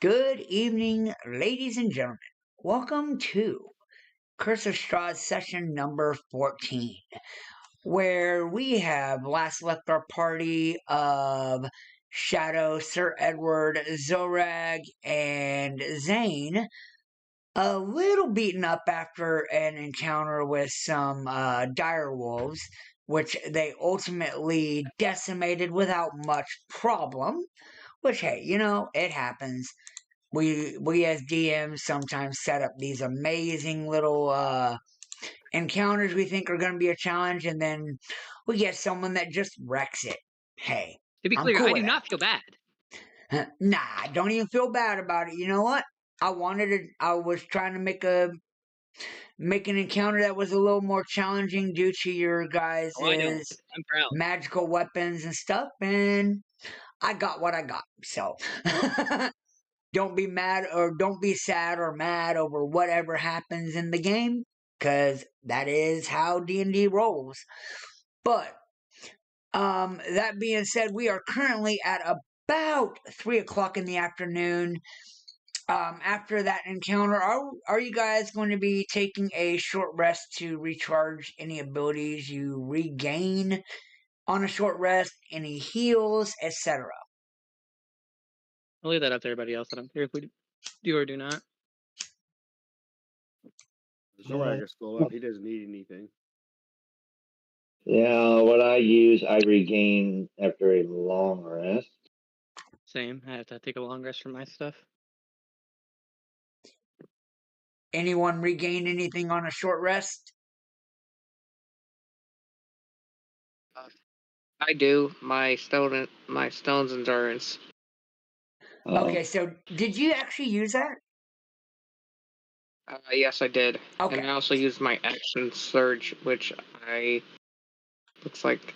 Good evening, ladies and gentlemen. Welcome to Curse of Strahd session number 14, where we have last left our party of Shadow, Sir Edward, Zorag, and Zane a little beaten up after an encounter with some dire wolves, which they ultimately decimated without much problem. Which, hey, it happens. We as DMs sometimes set up these amazing little encounters we think are going to be a challenge, and then we get someone that just wrecks it. Hey, To be I'm clear, cool I with do not feel bad. that. Nah, don't even feel bad about it. You know what? I was trying to make an encounter that was a little more challenging due to your guys' Oh, I know. I'm proud. magical weapons and stuff, and I got what I got. So don't be mad or don't be sad or mad over whatever happens in the game, because that is how D&D rolls. But that being said, we are currently at about 3 o'clock in the afternoon. After that encounter, are you guys going to be taking a short rest to recharge any abilities you regain on a short rest, any heals, etc.? I'll leave that up to everybody else. I don't care if we do or do not. Zorag is still up. He doesn't need anything. Yeah, what I use, I regain after a long rest. Same. I have to take a long rest from my stuff. Anyone regain anything on a short rest? I do. My stone's endurance. Okay, so did you actually use that? Yes, I did. Okay. And I also used my action surge, which looks like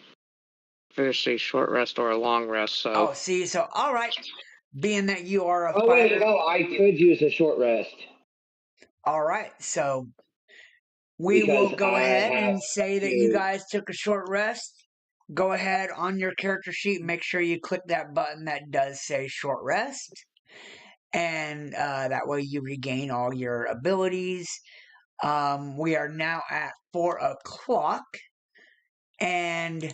finished a short rest or a long rest. So. Oh, see, so all right. Being that you are a Oh fighter. wait, no, I could use a short rest. All right, so we will go ahead and say that you guys took a short rest. Go ahead on your character sheet, make sure you click that button that does say short rest. And that way you regain all your abilities. We are now at 4 o'clock. And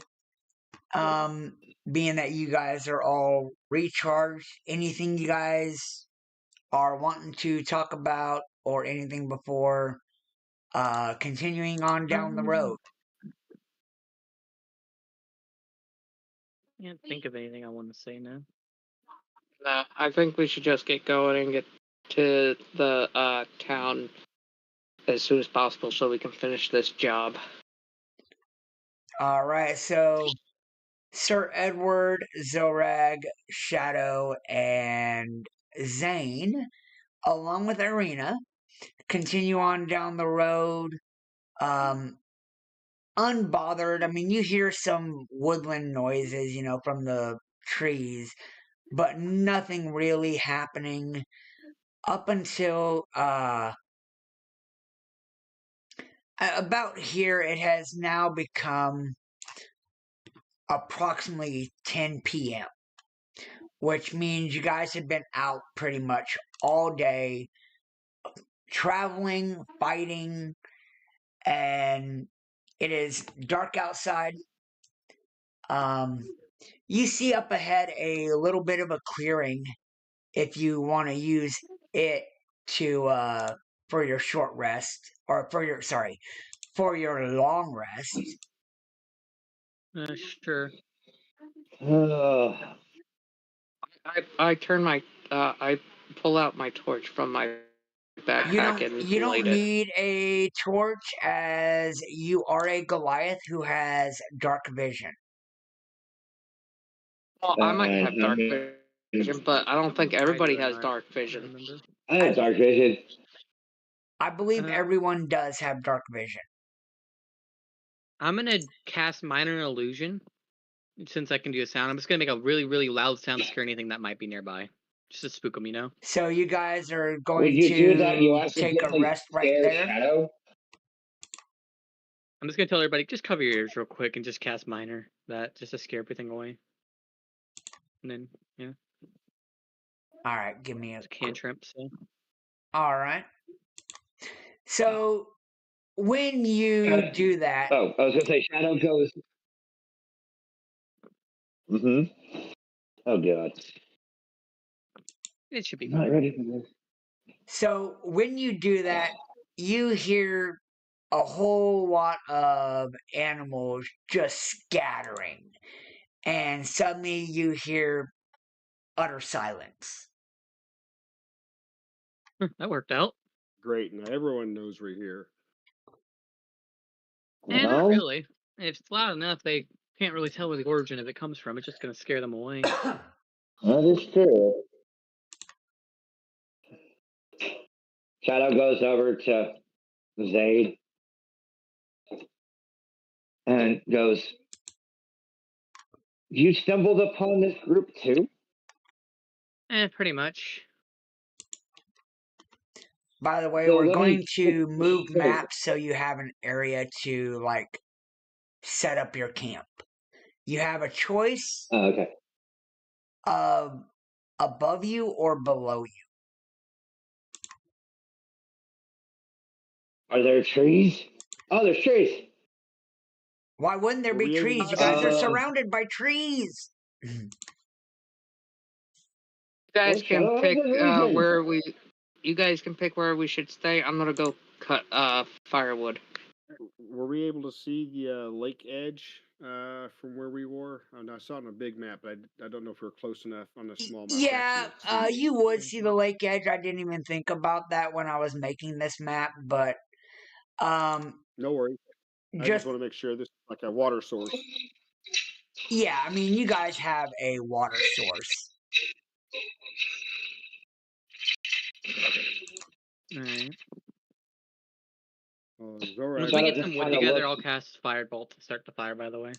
being that you guys are all recharged, anything you guys are wanting to talk about or anything before continuing on down the road? Can't think of anything I want to say now. No, I think we should just get going and get to the town as soon as possible so we can finish this job. All right, so Sir Edward, Zorag, Shadow, and Zane, along with Irina, continue on down the road, unbothered. I mean, you hear some woodland noises, from the trees, but nothing really happening up until about here. It has now become approximately 10 p.m., which means you guys have been out pretty much all day traveling, fighting, and it is dark outside. You see up ahead a little bit of a clearing if you want to use it to for your short rest, or for your long rest. Sure. I turn my I pull out my torch from my backpack and You don't light it. need a torch, as you are a Goliath who has dark vision. Well, I might have dark vision, but I don't think everybody has dark vision. I have dark vision. I believe everyone does have dark vision. I'm gonna cast Minor Illusion, since I can do a sound. I'm just gonna make a really, really loud sound to scare anything that might be nearby, just to spook them, So you guys are going Would you to do that? You take a rest right there. Shadow? I'm just gonna tell everybody, just cover your ears real quick and just cast Minor, just to scare everything away. And then, yeah. All right, give me a It's a cantrip, so. All right. So when you do that, Oh, I was gonna say Shadow goes. Oh god. It should be I'm not fine. ready for this. so when you do that, you hear a whole lot of animals just scattering, and suddenly you hear utter silence. That worked out. Great. Now everyone knows we're here. Not No? really. If it's loud enough, they can't really tell where the origin of it comes from. It's just going to scare them away. That is true. Shadow goes over to Zayd and goes, "You stumbled upon this group too?" Pretty much. By the way, So we're let going me- to move Wait. maps so you have an area to like set up your camp. You have a choice Oh, okay. of above you or below you. Are there trees? Oh, there's trees. Why wouldn't there Were be we able trees? to You guys are see- surrounded by trees. You guys Well, can Shadow pick has a reason. where we. You guys can pick where we should stay. I'm gonna go cut firewood. Were we able to see the lake edge from where we were? I saw it on a big map, but I don't know if we we're close enough on a small map. to Yeah, actually see. you would see the lake edge. I didn't even think about that when I was making this map, but No worries. I just just want to make sure this is like a water source. yeah, I mean, you guys have a water source. Alright. Zorak, Once Shadow we get just some wood kinda together, looks- I'll cast Firebolt to start the fire, by the way.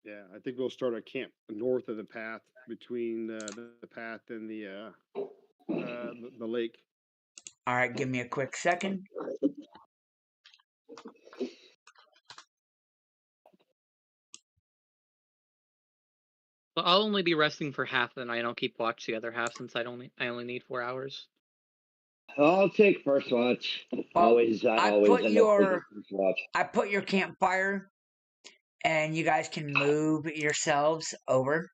yeah, I think we'll start a camp north of the path between the path and the lake. All right, give me a quick second. So I'll only be resting for half the night. I'll keep watch the other half since I only need 4 hours. I'll take first watch. Well, always I end up taking first watch. I put your campfire, and you guys can move yourselves over.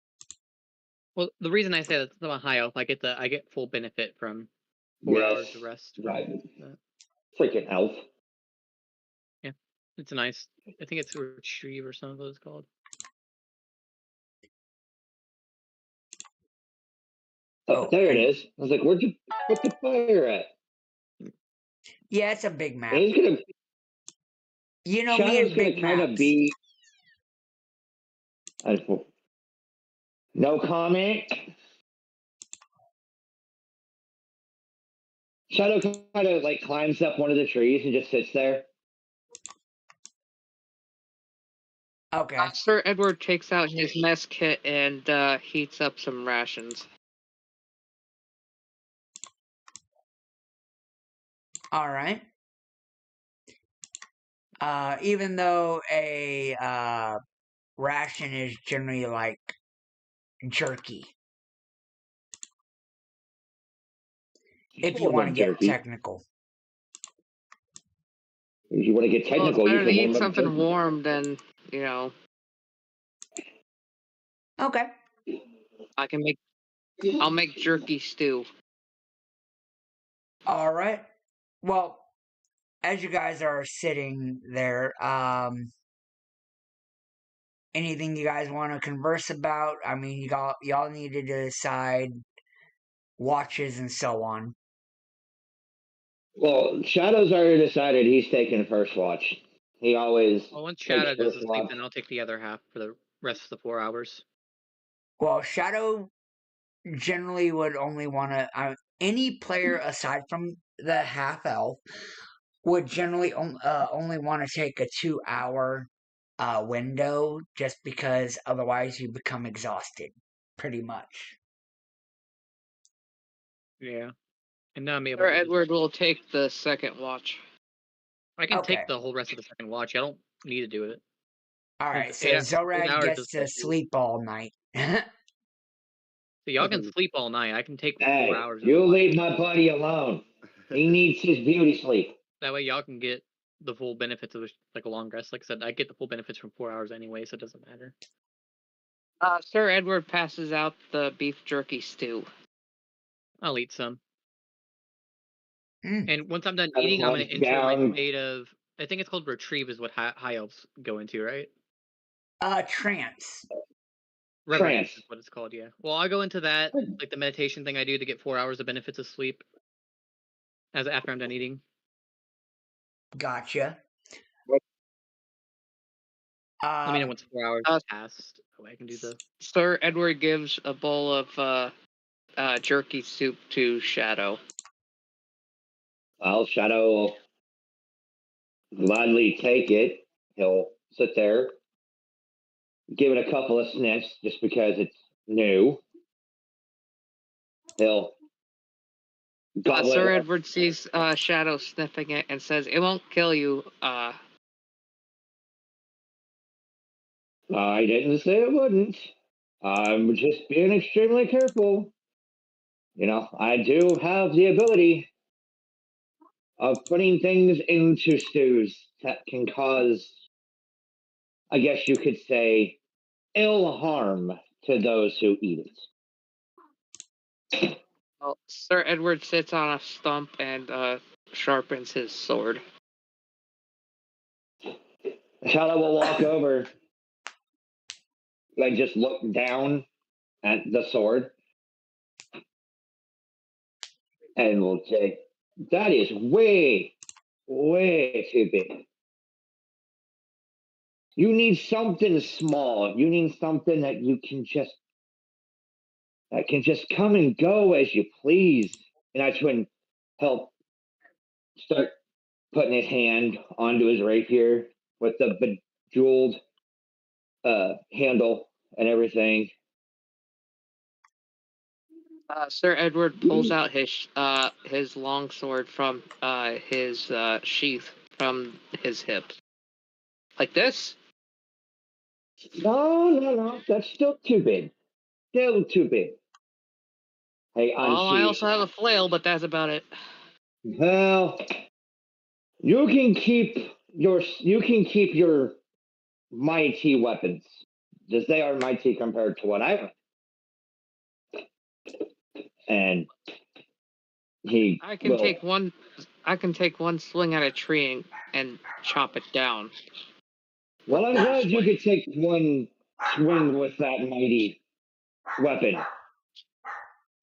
Well, the reason I say that I'm a high elf, I get full benefit from 4 hours of rest. Right. But, Freaking elf. it's nice. I think it's retrieve or something. What it's called. Oh, there it is. I was like, where'd you put the fire at? Yeah, it's a big map. And he's gonna. You know me Shadow's and big gonna kind of maps. be. No comment. Shadow kind of like climbs up one of the trees and just sits there. Okay. Sir Edward takes out his mess kit and heats up some rations. All right. Even though a ration is generally like jerky, if you Well, want to not get jerky. technical. If you want to get Well, it's technical, you better to can eat warm up something jerky. warm than, you know. Okay. I'll make jerky stew. All right. Well, as you guys are sitting there, anything you guys want to converse about? I mean, y'all need to decide watches and so on. Well, Shadow's already decided he's taking first watch. He always. Well, once takes Shadow goes to first sleep, watch. then I'll take the other half for the rest of the 4 hours. Well, Shadow generally would only want to. Any player aside from the half elf would generally only want to take a 2-hour window, just because otherwise you become exhausted, pretty much. Yeah. And now I'm able Sir to. Edward will take the second watch. I can Okay. take the whole rest of the second watch. I don't need to do it. All right, so 8 Zorad hours gets is to like- sleep all night. So y'all can sleep all night. I can take 4 Hey, hours. you leave my buddy alone. He needs his beauty sleep. That way y'all can get the full benefits of like a long rest. Like I said, I get the full benefits from 4 hours anyway, so it doesn't matter. Sir Edward passes out the beef jerky stew. I'll eat some. Mm. And once I'm done I eating, I'm going want to enter my down- state of, I think it's called retrieve is what high elves go into, right? Trance. Reverence Trance. is what it's called, yeah. Well, I'll go into that, like the meditation thing I do to get 4 hours of benefits of sleep after I'm done eating. Gotcha. Let me know once 4 hours passed. That way I can do the... Sir Edward gives a bowl of jerky soup to Shadow. Well, Shadow will gladly take it. He'll sit there, give it a couple of sniffs just because it's new. He'll gobble Sir it up. Edward sees Shadow sniffing it and says, "It won't kill you." I didn't say it wouldn't. I'm just being extremely careful. You know, I do have the ability of putting things into stews that can cause, I guess you could say, ill harm to those who eat it. Well, Sir Edward sits on a stump and sharpens his sword. Shadow will walk over, like just look down at the sword, and will say, "That is way, way too big. You need something small. You need something that can just come and go as you please." And that's when he'll start putting his hand onto his rapier with the bejeweled handle and everything. Sir Edward pulls out his long sword from his sheath from his hip, like this. No. That's still too big. Still too big. Hey, Oh, I unsheath. also have a flail, but that's about it. Well, you can keep your mighty weapons, because they are mighty compared to what I have. And I can take one swing at a tree and chop it down. Well, I'm glad you could take one swing with that mighty weapon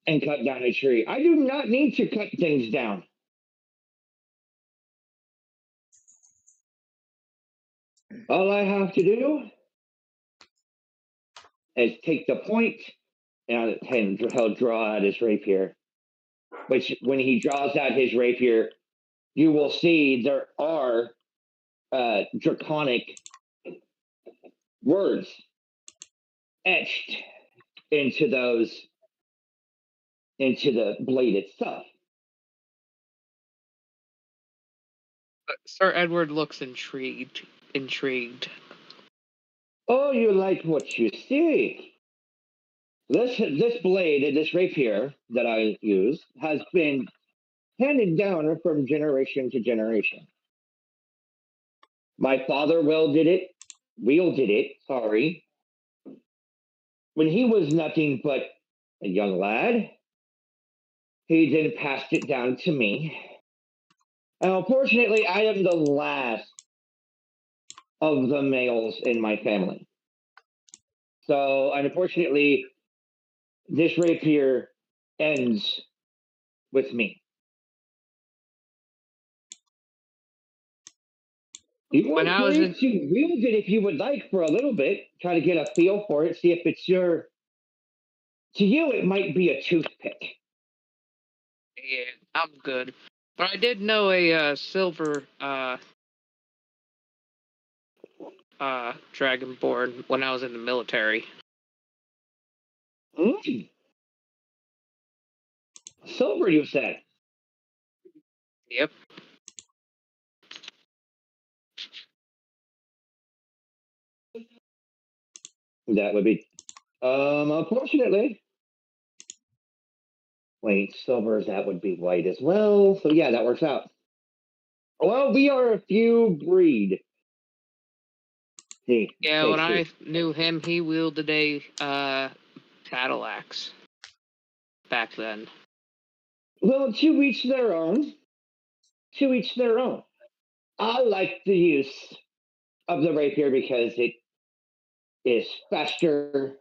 and cut down a tree. I do not need to cut things down. All I have to do is take the point and he'll draw out his rapier. Which, when he draws out his rapier, you will see there are draconic words etched into the blade itself. Sir Edward looks intrigued. Oh, you like what you see. This blade, this rapier that I use, has been handed down from generation to generation. My father wielded it, sorry, when he was nothing but a young lad. He then passed it down to me. And unfortunately, I am the last of the males in my family. So, unfortunately, this rapier ends with me. You are free to wield it if you would like for a little bit. Try to get a feel for it. See if it's your. To you, it might be a toothpick. Yeah, I'm good. But I did know a silver dragonborn when I was in the military. Silver, you said? Yep. That would be. Unfortunately, Wait, silver, that would be white as well. So yeah, that works out. Well, we are a few breed. He Yeah, when I takes knew him, he wielded a battle axe back then. Well, to each their own. To each their own. I like the use of the rapier because it is faster,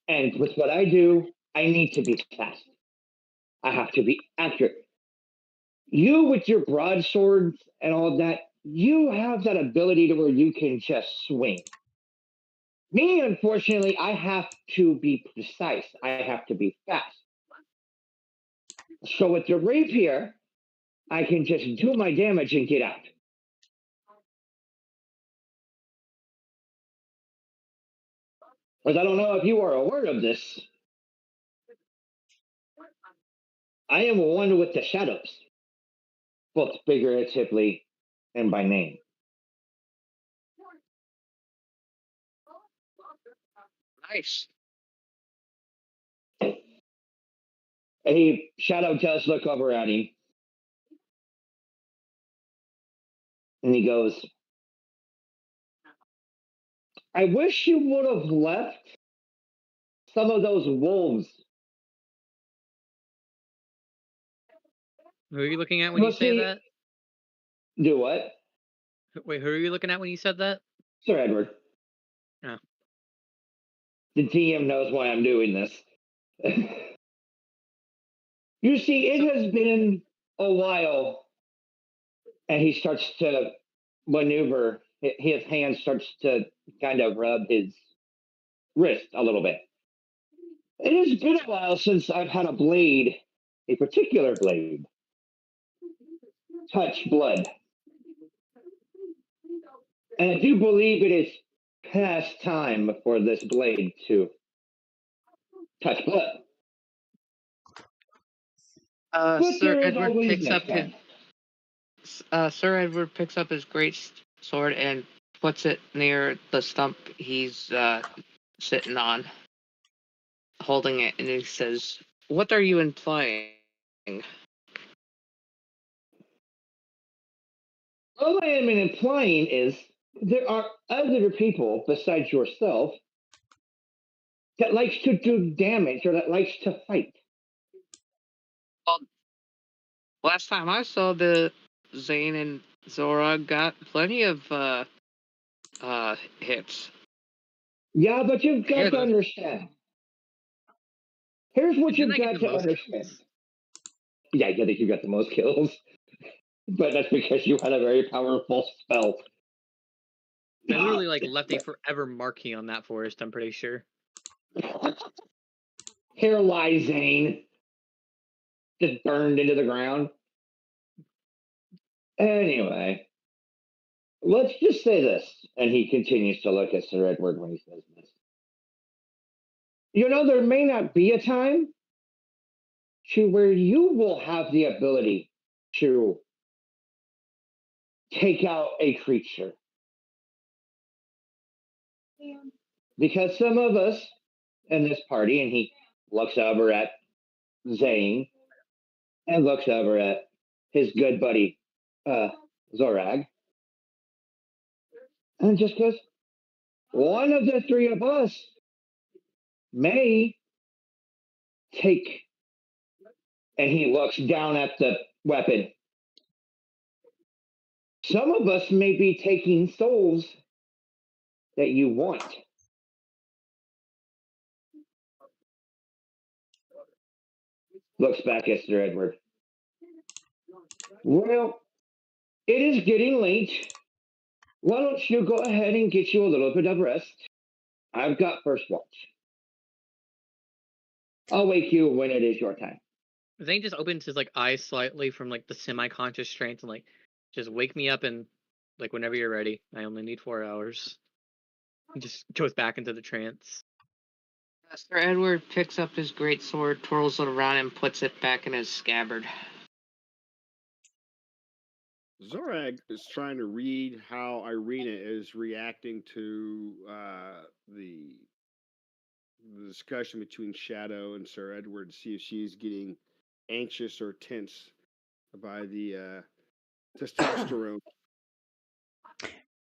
and with what I do, I need to be fast. I have to be accurate. You, with your broadswords and all of that, you have that ability to where you can just swing. Me, unfortunately, I have to be precise. I have to be fast. So with the rapier, I can just do my damage and get out. Because I don't know if you are aware of this. I am one with the shadows, both figuratively and by name. Nice. A shadow does look over at him, and he goes, I wish you would have left some of those wolves. Who are you looking at when you Well, say see, that? do what? Wait, who are you looking at when you said that? Sir Edward. Oh. The DM knows why I'm doing this. You see, it has been a while, and he starts to maneuver. His hand starts to kind of rub his wrist a little bit. It has been a while since I've had a blade, a particular blade, touch blood. And I do believe it is past time for this blade to touch blood. But Sir there is Edward always picks next up his time. Sir Edward picks up his great sword and puts it near the stump he's sitting on, holding it, and he says, "What are you implying?" All I am implying is there are other people besides yourself that likes to do damage or that likes to fight. Well, last time I saw, the Zane and Zora got plenty of hits. Yeah, but you've got Yeah, to understand. Here's what didn't you've I get got the to most understand. kills? Yeah, I think you got the most kills, but that's because you had a very powerful spell. I literally left a forever marquee on that forest, I'm pretty sure. Here lies Zane, just burned into the ground. Anyway, let's just say this, and he continues to look at Sir Edward when he says this. You know, there may not be a time to where you will have the ability to take out a creature. Because some of us in this party, and he looks over at Zane and looks over at his good buddy Zorag, and just goes, one of the three of us may take, and he looks down at the weapon. Some of us may be taking souls that you want. Looks back at Sir Edward. Well, it is getting late. Why don't you go ahead and get you a little bit of rest? I've got first watch. I'll wake you when it is your time. Zane just opens his eyes slightly from the semi-conscious trance and just wake me up and whenever you're ready. I only need 4 hours. He just goes back into the trance. Sir Edward picks up his great sword, twirls it around, and puts it back in his scabbard. Zorag is trying to read how Irina is reacting to the discussion between Shadow and Sir Edward, see if she's getting anxious or tense by the testosterone.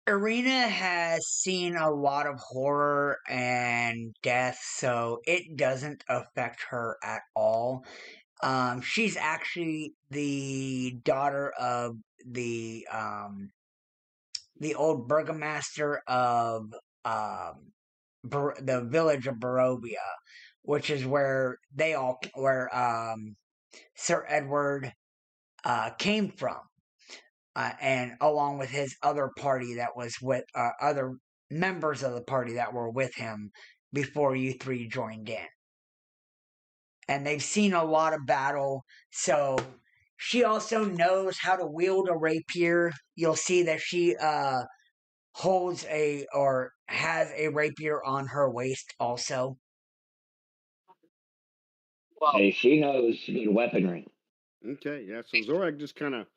Irina has seen a lot of horror and death, so it doesn't affect her at all. She's actually the daughter of the old burgomaster of the village of Barovia, which is where Sir Edward came from. And along with his other party that was with other members of the party that were with him before you three joined in. And they've seen a lot of battle, so she also knows how to wield a rapier. You'll see that she holds or has a rapier on her waist also. Well, Hey, she knows good weaponry. Okay, yeah. So Zorak just kind of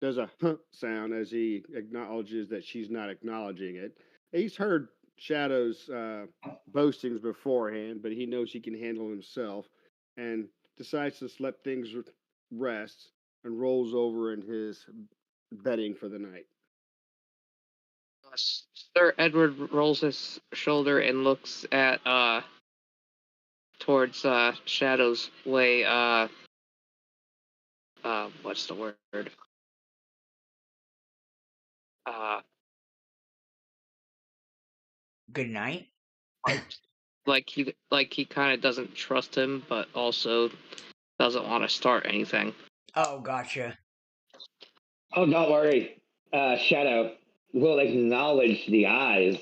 does a huh sound as he acknowledges that she's not acknowledging it. He's heard Shadow's boastings beforehand, but he knows he can handle himself and decides to let things rest and rolls over in his bedding for the night. Sir Edward rolls his shoulder and looks at towards Shadow's way. What's the word? Good night. Like he kind of doesn't trust him, but also doesn't want to start anything. Oh, gotcha. Oh, don't worry. Shadow will acknowledge the eyes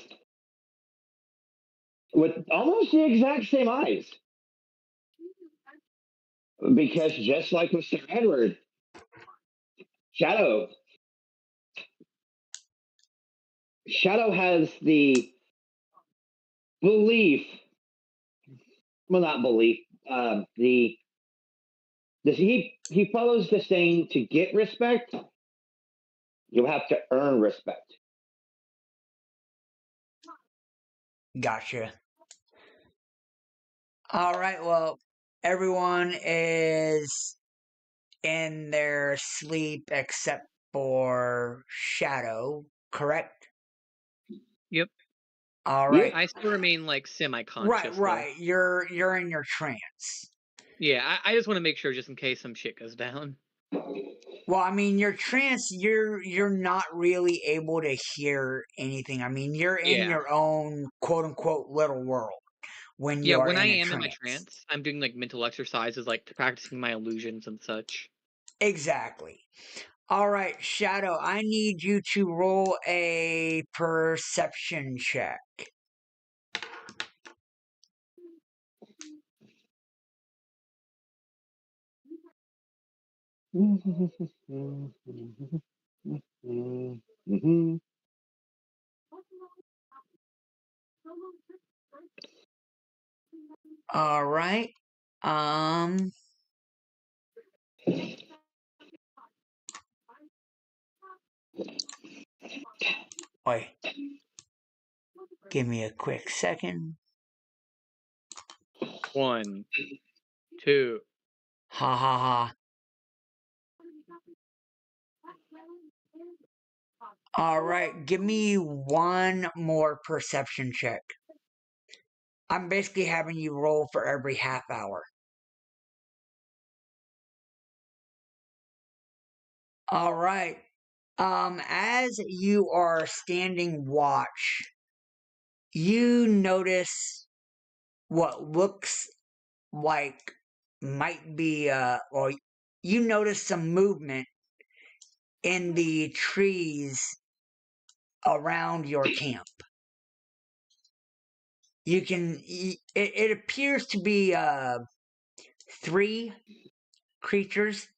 with almost the exact same eyes. Because just like with Sir Edward, Shadow has the belief, well, not belief, he follows the saying, to get respect, you have to earn respect. Gotcha. All right, well, everyone is in their sleep except for Shadow, correct? Yep. All right. Yep. I still remain like semi-conscious. Right. You're in your trance. Yeah, I just want to make sure just in case some shit goes down. Well, I mean, your trance, you're not really able to hear anything. I mean, you're in Yeah. your own quote unquote little world when you Yeah, are when in I a am in my trance. trance, I'm doing like mental exercises, like practicing my illusions and such. Exactly. All right, Shadow, I need you to roll a perception check. All right. Wait. Give me a quick second. 1, 2. Ha ha ha. All right, give me one more perception check. I'm basically having you roll for every half hour. All right. As you are standing watch, you notice what looks like might be or you notice some movement in the trees around your camp. It appears to be 3 creatures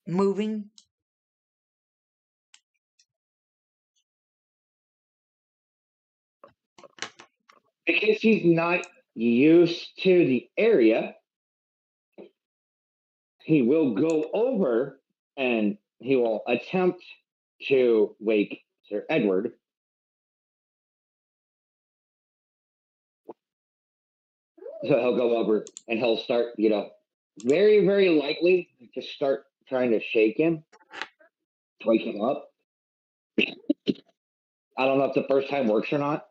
moving. Because he's not used to the area, he will go over and he will attempt to wake Sir Edward. So he'll go over and he'll start, very, very likely to start trying to shake him, to wake him up. I don't know if the first time works or not.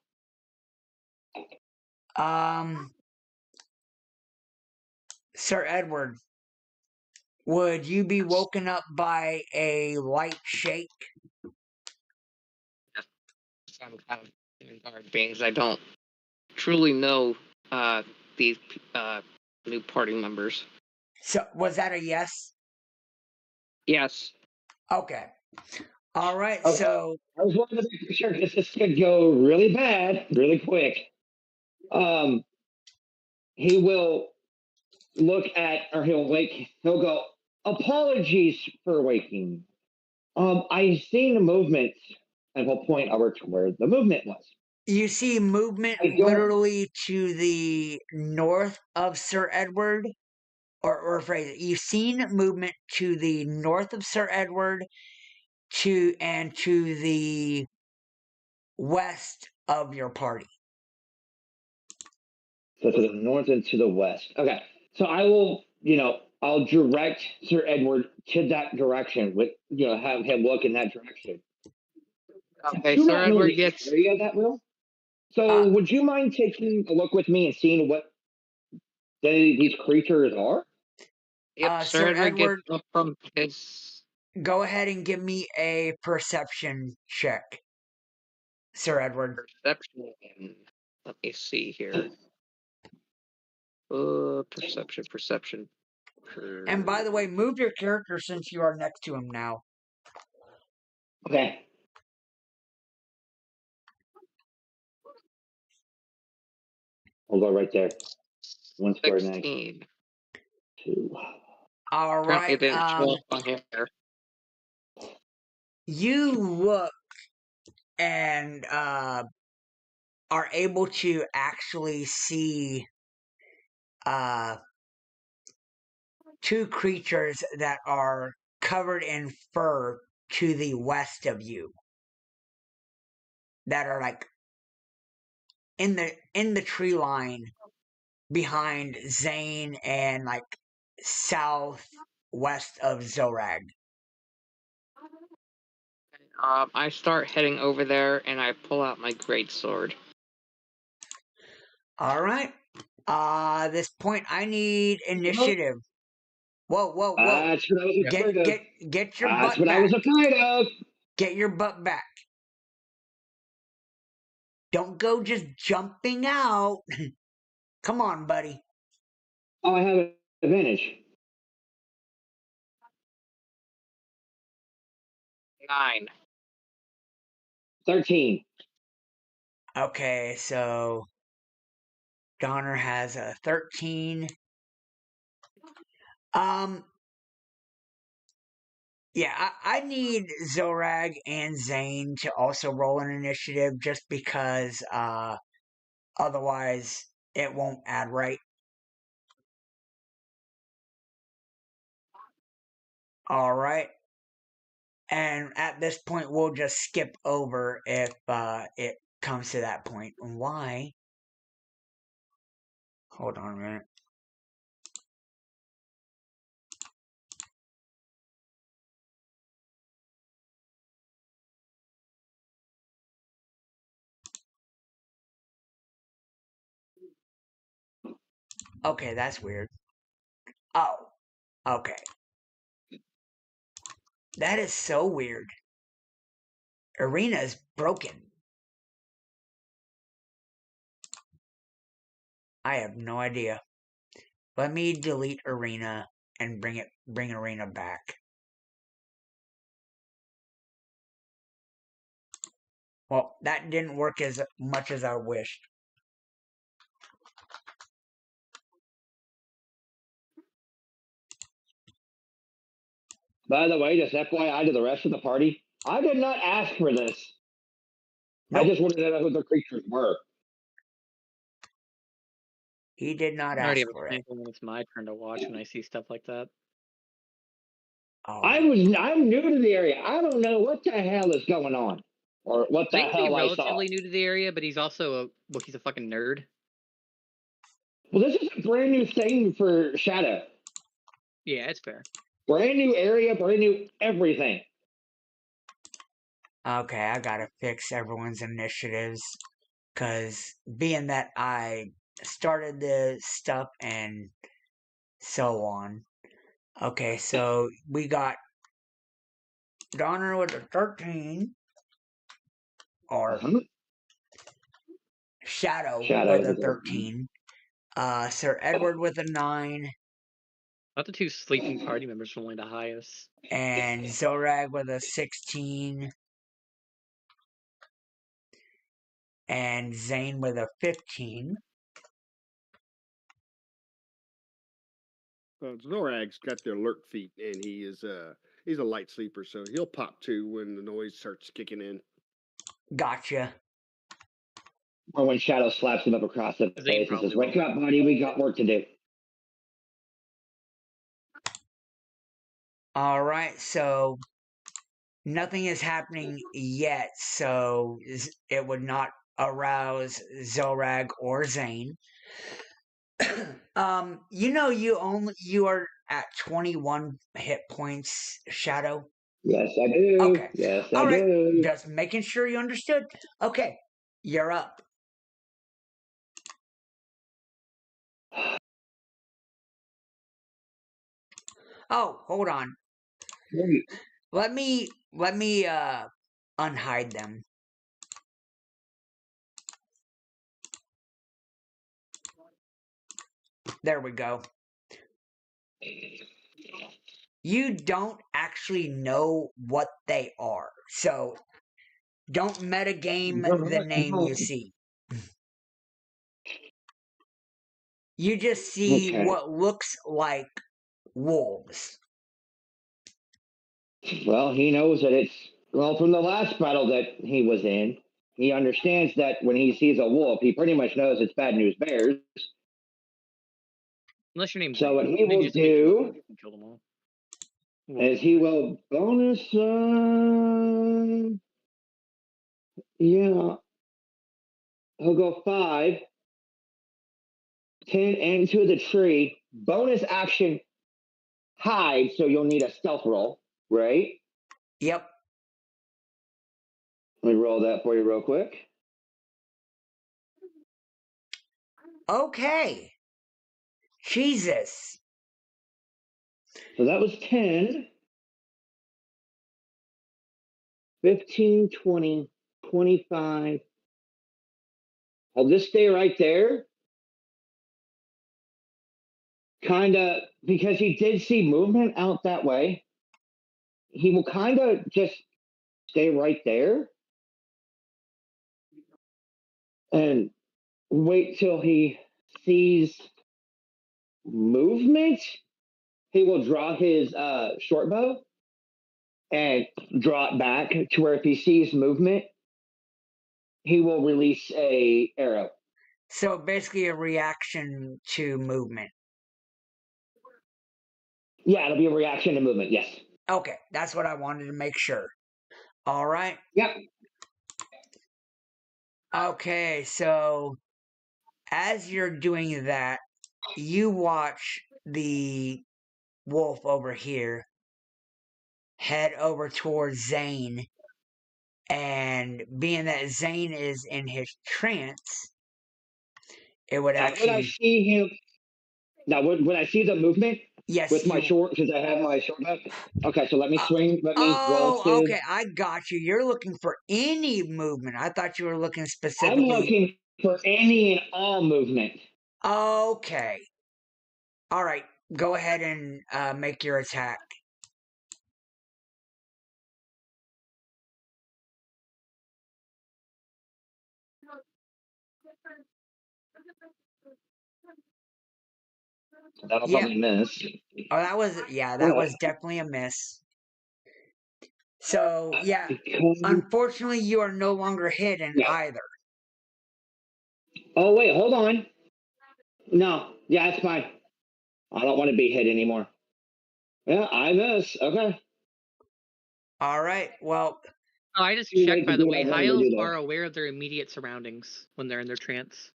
Sir Edward, would you be woken up by a light shake? I'm kind of in guard beings. I don't truly know these new party members. So was that a yes? Yes. Okay. All right. Okay. So I was wanting to make sure because this could go really bad, really quick. He will look at, or he'll wake. He'll go, "Apologies for waking. I seen the movement," and he'll point over to where the movement was. you see movement I don't- literally to the north of Sir Edward, or phrase it. You've seen movement to the north of Sir Edward, to the west of your party. So to the north and to the west. Okay. So I will, I'll direct Sir Edward to that direction with, have him look in that direction. Okay, Do Sir not know Edward the gets. area that will. So would you mind taking a look with me and seeing what these creatures are? Yep, Sir Sir Edward Edward, gets up from his. go ahead and give me a perception check, Sir Edward. Perception. Let me see here. Perception. And by the way, move your character since you are next to him now. Okay. I'll go right there. One square next. 16. 2. All Apparently right. it didn't show up on here. You look and are able to actually see two creatures that are covered in fur to the west of you, that are like in the tree line behind Zane and like southwest of Zorag. I start heading over there and I pull out my greatsword. All right. This point I need initiative. Whoa. That's what I was afraid of. Get your That's butt what back. I was afraid of. Get your butt back. Don't go just jumping out. Come on, buddy. Oh, I have an advantage. 9. 13. Okay, so Donner has a 13. Yeah, I need Zorag and Zane to also roll an initiative just because otherwise it won't add right. All right. And at this point, we'll just skip over if it comes to that point. Why? Hold on a minute. Okay, that's weird. Oh, okay. That is so weird. Arena is broken. I have no idea. Let me delete Arena and bring Arena back. Well, that didn't work as much as I wished. By the way, just FYI to the rest of the party, I did not ask for this. Nope. I just wanted to know who the creatures were. He did not I already ask have for a it. feeling when it's my turn to watch when I see stuff like that. Oh. I'm new to the area. I don't know what the hell is going on, or what the Zane's hell I saw. relatively new to the area, but he's also he's a fucking nerd. Well, this is a brand new thing for Shadow. Yeah, it's fair. Brand new area, brand new everything. Okay, I gotta fix everyone's initiatives. Because being that I started the stuff and so on. Okay, so we got Donner with a 13. Or Uh-huh. Shadow Shadow with a with a 13. Sir Edward with a 9. Not the two sleeping party members from only the highest. And Zorag with a 16. And Zane with a 15. Zorag's got the alert feat, and he's a light sleeper, so he'll pop 2 when the noise starts kicking in. Gotcha. Or when Shadow slaps him up across the Zane face and probably says, "Wake will. up, buddy, we got work to do." Alright, so nothing is happening yet, so it would not arouse Zorag or Zane. You are at 21 hit points, Shadow. Yes, I do. Okay. Yes, I All right. do. Just making sure you understood. Okay. You're up. Oh, hold on. Let me unhide them. There we go. You don't actually know what they are, so don't metagame the name you see. You just see Okay. what looks like wolves. Well, he knows that it's, well, from the last battle that he was in, he understands that when he sees a wolf, he pretty much knows it's bad news bears. Unless your name's So what Zane. he Then will just make them do and kill them all. is he will bonus, yeah, he'll go 5, 10 into the tree, bonus action hide, so you'll need a stealth roll, right? Yep. Let me roll that for you real quick. Okay. Jesus. So that was 10, 15, 20, 25. I'll just stay right there. Kind of, because he did see movement out that way, he will kind of just stay right there and wait till he sees movement. He will draw his short bow and draw it back to where if he sees movement, he will release a arrow. So basically a reaction to movement. Yeah, it'll be a reaction to movement, yes. Okay, that's what I wanted to make sure. All right. Yep. Okay, so as you're doing that, you watch the wolf over here head over towards Zane, and being that Zane is in his trance, it would Now, would I actually. see him? Now, would I see the movement Yes, with my you. short, since I have my short bow? Okay, so let me swing. Let me Oh, relative. okay, I got you. You're looking for any movement. I thought you were looking I'm specifically. looking for any and all movement. Okay. All right, go ahead and make your attack. That'll Yeah. probably miss. Oh, that was definitely a miss. So, yeah, unfortunately, you are no longer hidden Yeah. either. Oh, wait, hold on. No, yeah, it's fine. I don't want to be hit anymore. Yeah, I miss. Okay. All right, well, Oh, I just Too late checked, to by the do what way. I wanted High to elves do, though. are aware of their immediate surroundings when they're in their trance.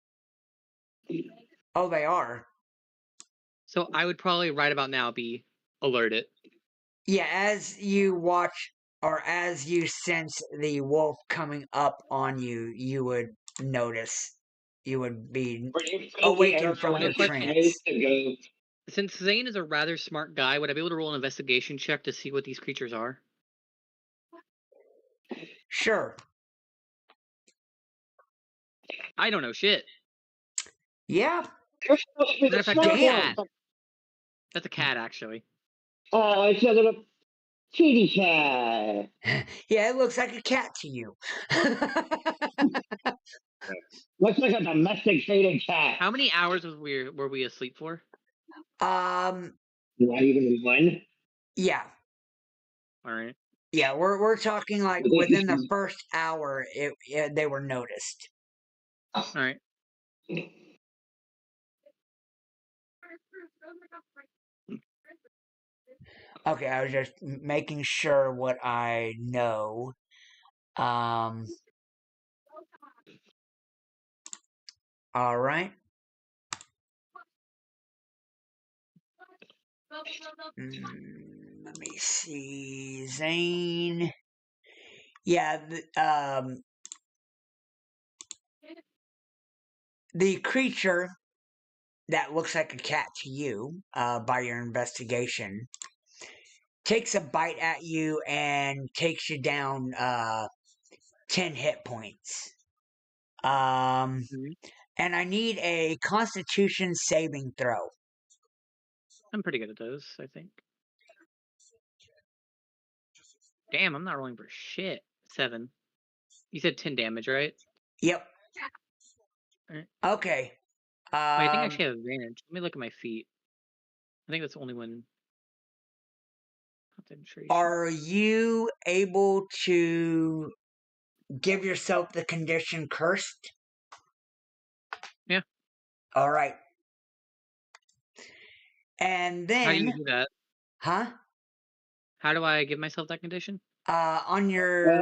oh, they are. So I would probably right about now be alerted. Yeah, as you watch or as you sense the wolf coming up on you, you would notice. You would be Were you told the awakened from airport your is trance. to go? Since Zane is a rather smart guy, would I be able to roll an investigation check to see what these creatures are? Sure. I don't know shit. Yeah. You're supposed to be Matter the of fact, smart that's a Damn. cat. That's a cat, actually. Oh, it's a little kitty cat. Yeah, it looks like a cat to you. Looks like a domesticated cat. How many hours were we asleep for? um, Not even one. yeah. All right. Yeah, we're talking like within the first hour, they were noticed. All right. Okay, I was just making sure what I know. All right. Let me see, Zane. Yeah, the creature that looks like a cat to you, by your investigation, takes a bite at you and takes you down 10 hit points. Mhm. And I need a Constitution saving throw. I'm pretty good at those, I think. Damn, I'm not rolling for shit. 7. You said 10 damage, right? Yep. Alright. Okay. Wait, I think I actually have advantage. Let me look at my feet. I think that's the only one. Concentration. Are you able to give yourself the condition cursed? Yeah. All right. And How do then, you do that? huh? How do I give myself that condition? On your, I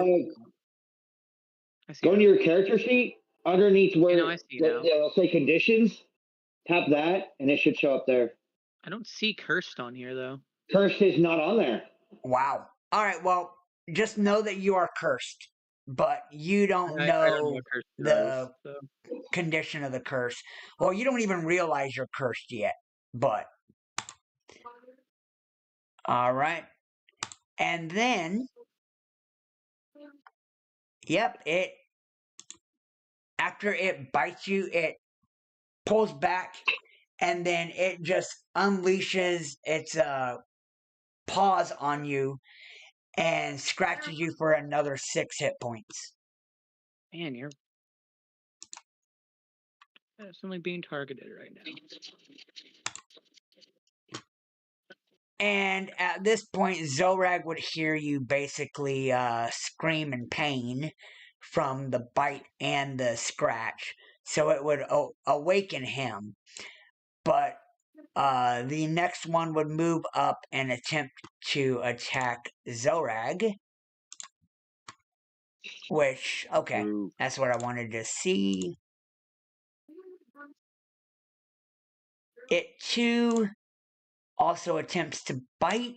see Go now. into your character sheet underneath where I see now. it'll say conditions. Tap that, and it should show up there. I don't see cursed on here though. Cursed is not on there. wow. All right. Well, just know that you are cursed, but you don't I don't know know what cursed the is. So. condition of the curse. Well, you don't even realize you're cursed yet, but all right. And then, yep, after it bites you, it pulls back and then it just unleashes its paws on you and scratches you for another 6 hit points. Man, you're definitely being targeted right now. And at this point, Zorag would hear you basically scream in pain from the bite and the scratch. So it would awaken him. But the next one would move up and attempt to attack Zorag. Which, okay, Ooh. that's what I wanted to see. It too also attempts to bite.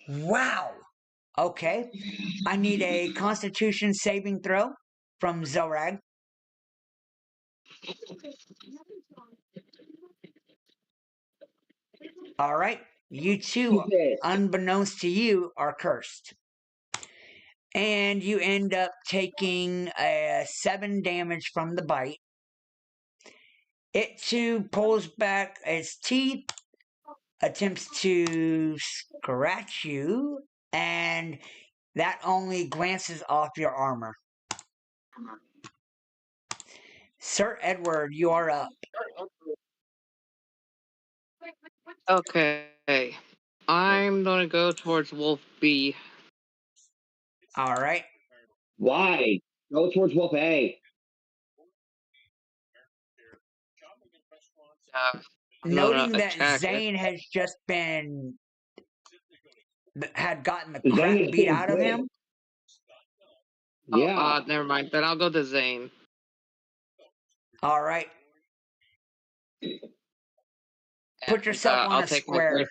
Wow. Okay. I need a Constitution saving throw from Zorag. All right. You two, unbeknownst to you, are cursed. And you end up taking 7 damage from the bite. It too pulls back its teeth, attempts to scratch you, and that only glances off your armor. Sir Edward, you are up. Okay. I'm gonna go towards Wolf B. All right. Why? Go towards Wolf A. I'm gonna Noting that attack it. Zane has just had gotten the Zane crap is beat pretty out of good. him. Yeah. Never mind. Then I'll go to Zane. All right. Put yourself on I'll a take my square. great.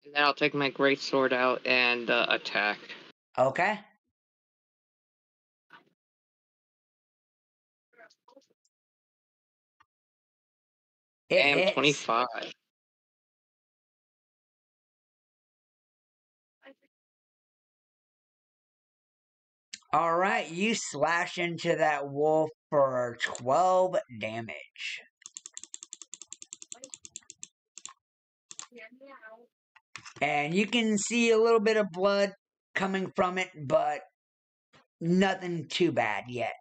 And then I'll take my great sword out and attack. Okay. It Damn, hits. 25. All right, you slash into that wolf for 12 damage. And you can see a little bit of blood coming from it, but nothing too bad yet.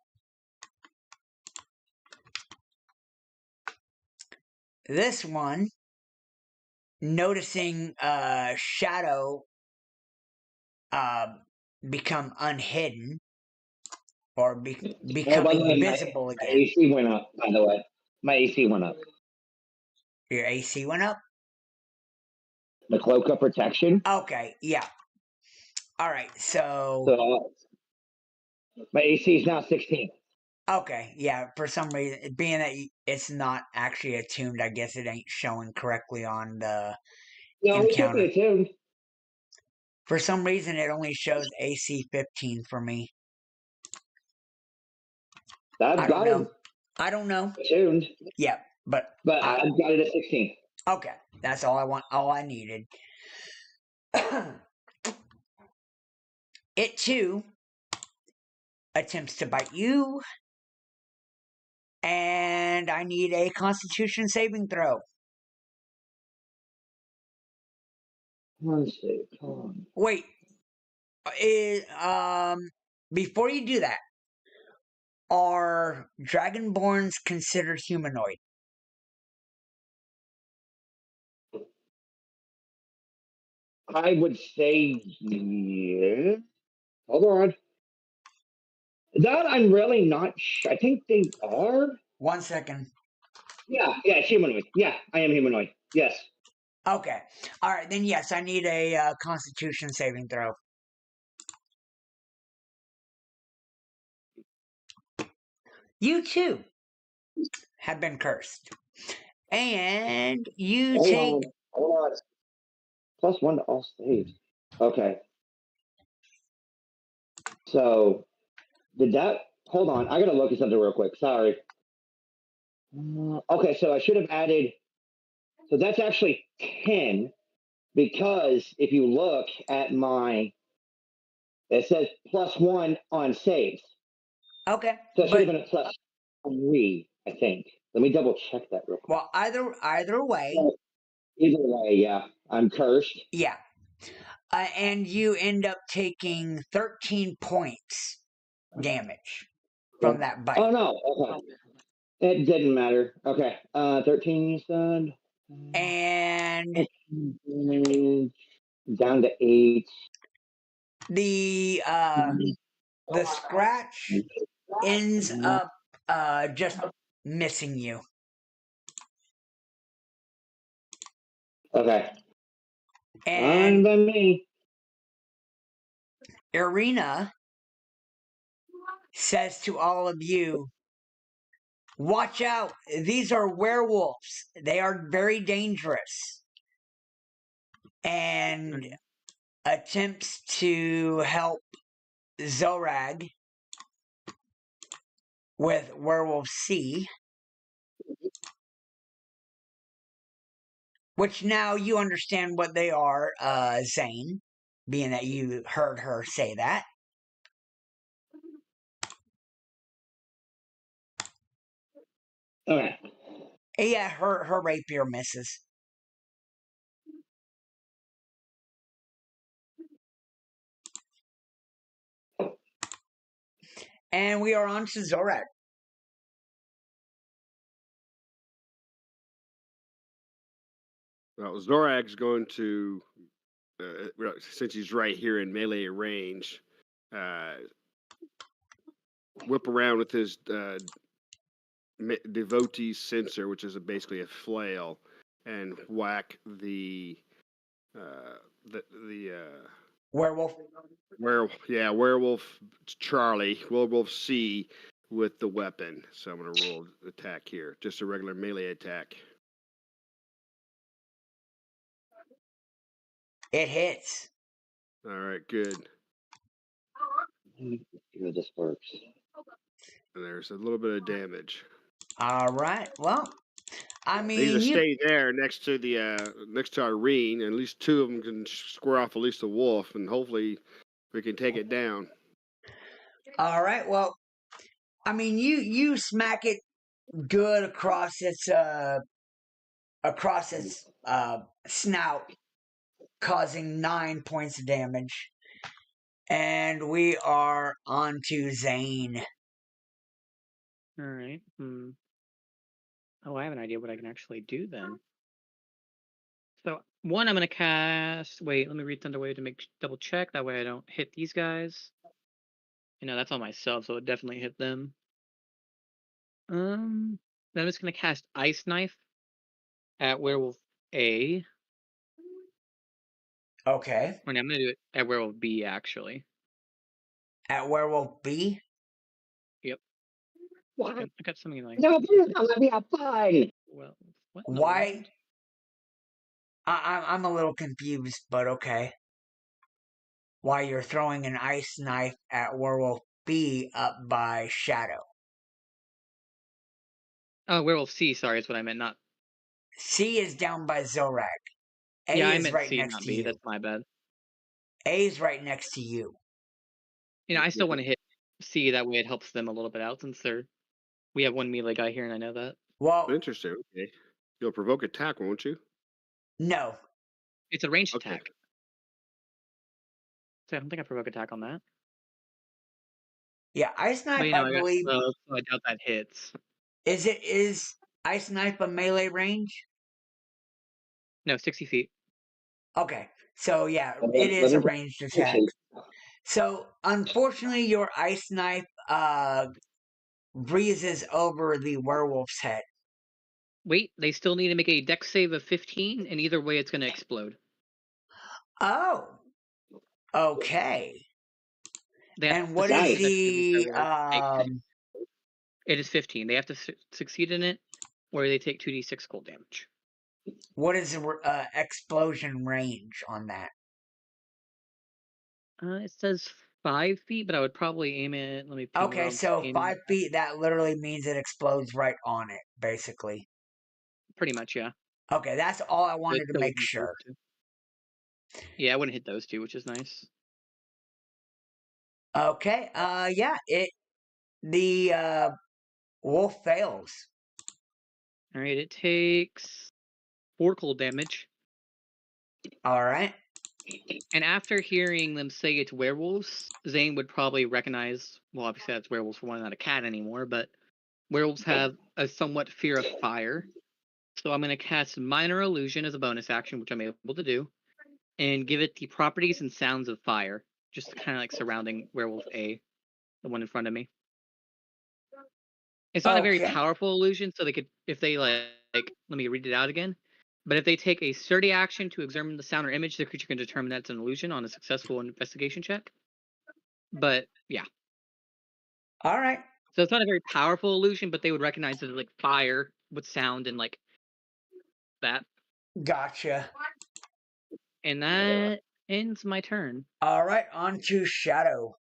This one, noticing Shadow become unhidden or Oh, by the becoming way, visible my again. AC went up. By the way, my AC went up. Your AC went up? The cloak of protection. Okay, yeah. All right, so So my AC is now 16. okay, yeah. For some reason, being that it's not actually attuned, I guess it ain't showing correctly on the No, it should be encounter. attuned. For some reason, it only shows AC 15 for me. I've I don't got it know. I don't know. attuned, Yeah, but but I've got it at 16. okay. That's all I want. All I needed. It too attempts to bite you, and I need a Constitution saving throw. Let's see. Come on. Wait, before you do that, are Dragonborns considered humanoid? I would say yeah. Hold on. That I'm really not sure. I think they are. 1 second. Yeah, it's humanoid. Yeah, I am humanoid. Yes. Okay. All right, then yes, I need a Constitution saving throw. You too have been cursed. And you take. Hold on. +1 to all saves. Okay. So, did that. Hold on. I got to look at something real quick. Sorry. Okay, so I should have added. So that's actually 10 because if you look at my. It says +1 on saves. Okay. So it should have been a +3, I think. Let me double check that real quick. Well, either way. Either way, yeah. I'm cursed. Yeah. And you end up taking 13 points damage from that bite. Oh, no. Okay. It didn't matter. Okay. 13, you said? And down to 8. the scratch ends up just missing you. Okay. And by me. Irina says to all of you, watch out, these are werewolves. They are very dangerous. And attempts to help Zorag with Werewolf C, which now you understand what they are, Zane, being that you heard her say that. Okay. Yeah, her rapier misses. And we are on to Zorak. Well, Zorag's going to, since he's right here in melee range, whip around with his devotee censer, which is basically a flail, and whack the Werewolf. werewolf Charlie, werewolf C with the weapon. So I'm gonna roll attack here, just a regular melee attack. It hits. All right, good. Let me see how this works. And there's a little bit of damage. All right. Well, I They need mean, to you. stay there next to Irene, and at least two of them can square off at least a wolf, and hopefully we can take it down. All right. Well, I mean, you smack it good across its snout, causing 9 points of damage. And we are on to Zane. All right. Oh, I have an idea what I can actually do then. So one, I'm gonna cast. Wait, let me read Thunderwave to make double check. That way I don't hit these guys. That's on myself, so it definitely hit them. Then I'm just gonna cast Ice Knife at Werewolf A. Okay. Or no, I'm gonna do it at Werewolf B actually. At Werewolf B? Yep. What? I got something like. No, please don't let me have fun. Well, what in the Why? world? I'm a little confused, but okay. Why you're throwing an ice knife at Werewolf B up by Shadow? Oh, Werewolf C. Sorry, is what I meant. Not. C is down by Zorak. A Yeah, I is meant right C, next not to B. you. That's my bad. A is right next to you. I still want to hit C. That way it helps them a little bit out since we have one melee guy here, and I know that. Well, Interesting. Okay, you'll provoke attack, won't you? no. It's a ranged Okay. attack. So I don't think I provoke attack on that. Yeah, ice But knife, I believe. so I doubt that hits. Is ice knife a melee range? No, 60 feet. Okay, so yeah, Let it me is a go- ranged attack. So unfortunately, your ice knife breezes over the werewolf's head. Wait, they still need to make a dex save of 15, and either way, it's going to explode. Oh, okay. They have And to what is succeed in it, the It is 15. They have to succeed in it, or they take 2d6 cold damage. what is the explosion range on that? It says 5 feet, but I would probably aim it. Let me ping Okay, Rob's so aim. 5 feet. That literally means it explodes right on it, basically. Pretty much, yeah. Okay, that's all I But it wanted to still make wouldn't hit those sure. two. Yeah, I wouldn't hit those two, which is nice. Okay, yeah, the wolf fails. All right, it takes 4 cold damage. All right. And after hearing them say it's werewolves, Zane would probably recognize. Well, obviously that's werewolves for one, not a cat anymore. But werewolves have a somewhat fear of fire. So I'm going to cast Minor Illusion as a bonus action, which I'm able to do, and give it the properties and sounds of fire, just kind of like surrounding Werewolf A, the one in front of me. It's not a very Okay. powerful illusion, so they could, if they like, let me read it out again. But if they take a sturdy action to examine the sound or image, the creature can determine that it's an illusion on a successful investigation check. But yeah, All right. so it's not a very powerful illusion, but they would recognize it as like fire with sound and like that. Gotcha. And that ends my turn. All right, on to Shadow.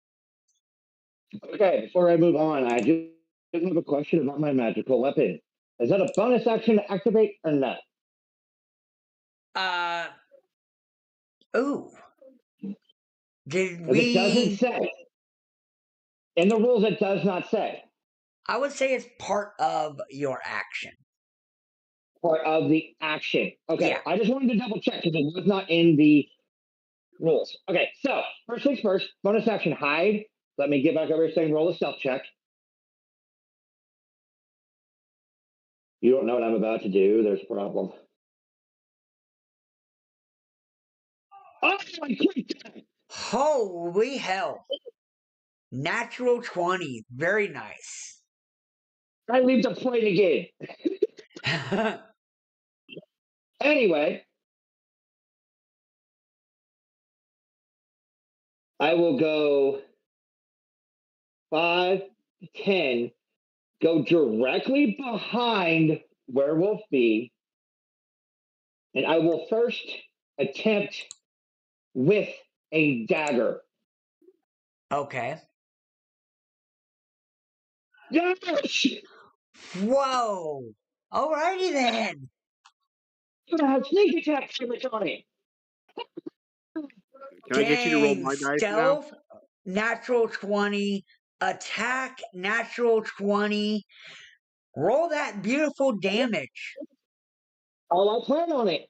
Okay, before I move on, I just have a question about my magical weapon. Is that a bonus action to activate or not? Ooh. Did If it doesn't we? say. In the rules, it does not say. I would say it's part of your action. Part of the action. Okay, Yeah. I just wanted to double check because it was not in the rules. Okay, so first things first, bonus action hide. Let me get back over here saying roll a stealth check. You don't know what I'm about to do. There's a problem. Oh, my God. Holy hell. Natural 20. Very nice. I leave the point again. Anyway, I will go 5 to 10, go directly behind Werewolf B, and I will first attempt with a dagger. Okay. Yes! Whoa. Alrighty then. I have sneak attack damage on it. Can I get you to roll Dang. my dice now? Stealth, natural 20. Attack, natural 20. Roll that beautiful damage. Oh, I plan on it.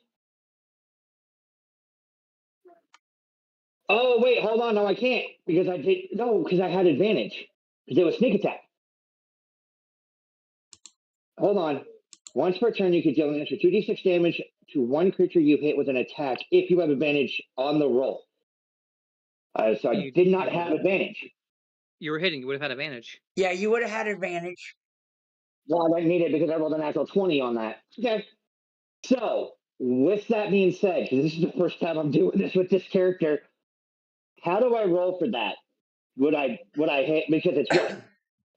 Oh, wait, hold on. No, I can't. Because I had advantage. Because it was sneak attack. Hold on. Once per turn, you can deal an extra 2d6 damage to one creature you hit with an attack if you have advantage on the roll. So I did not have advantage. You were hitting. You would have had advantage. Yeah, you would have had advantage. Well, I didn't need it because I rolled a natural 20 on that. Okay. So, with that being said, because this is the first time I'm doing this with this character, how do I roll for that? Would I hit? Because it's what?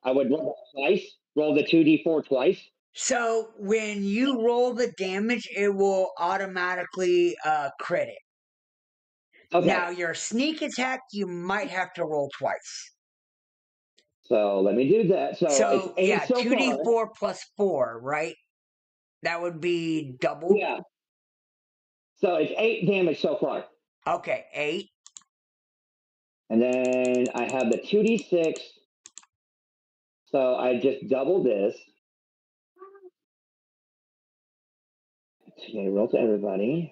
I would roll twice, roll the 2d4 twice. So when you roll the damage, it will automatically crit it. Okay. Now your sneak attack, you might have to roll twice. So let me do that. So it's 8 yeah, so 2d4 far. plus 4, right? That would be double. Yeah. So it's 8 damage so far. Okay, 8. And then I have the 2d6. So I just double this. Okay, roll to everybody.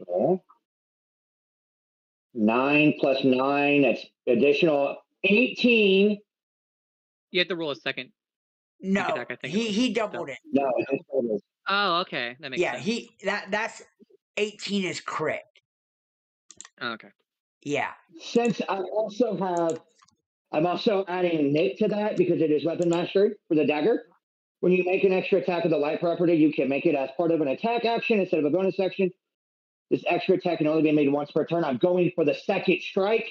Roll. 9 plus 9, that's additional 18. You have to roll a second. No, attack, I think. he doubled it. No, I just rolled this. Oh, okay. That makes sense. That's 18 is crit. Oh, okay. Yeah. Since I'm also adding Nick to that because it is weapon mastery for the dagger. When you make an extra attack with the light property, you can make it as part of an attack action instead of a bonus action. This extra attack can only be made once per turn. I'm going for the second strike.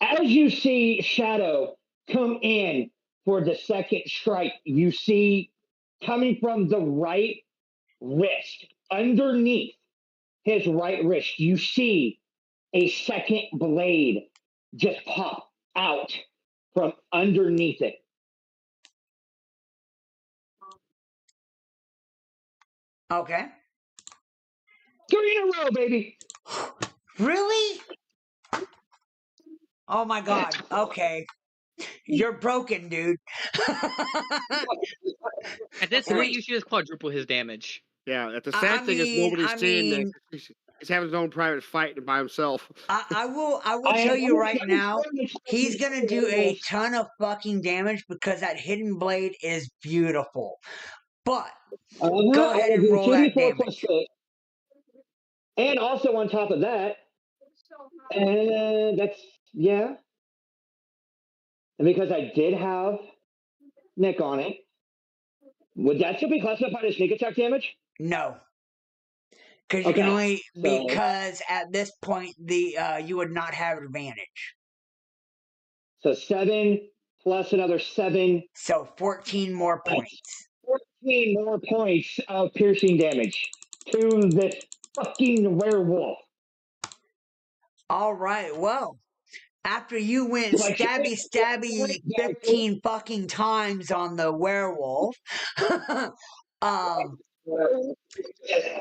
As you see Shadow come in for the second strike, you see coming from the right wrist, underneath his right wrist, you see a second blade just pop out from underneath it. Okay. 3 in a row, baby. Really? Oh my god. Okay. You're broken, dude. At this rate, you should just quadruple his damage. Yeah, the sad thing is nobody's seeing that. mean, He's having his own private fight by himself. I will tell you right now, he's gonna do a ton of fucking damage because that hidden blade is beautiful. But go ahead and roll that damage. And also on top of that, and that's yeah. And because I did have Nick on it, would that still be classified as sneak attack damage? No. Because you can only because at this point you would not have advantage. So 7 plus another 7. So 14 more points. 14 more points of piercing damage to this fucking werewolf. All right, well, after you went stabby 15 fucking times on the werewolf,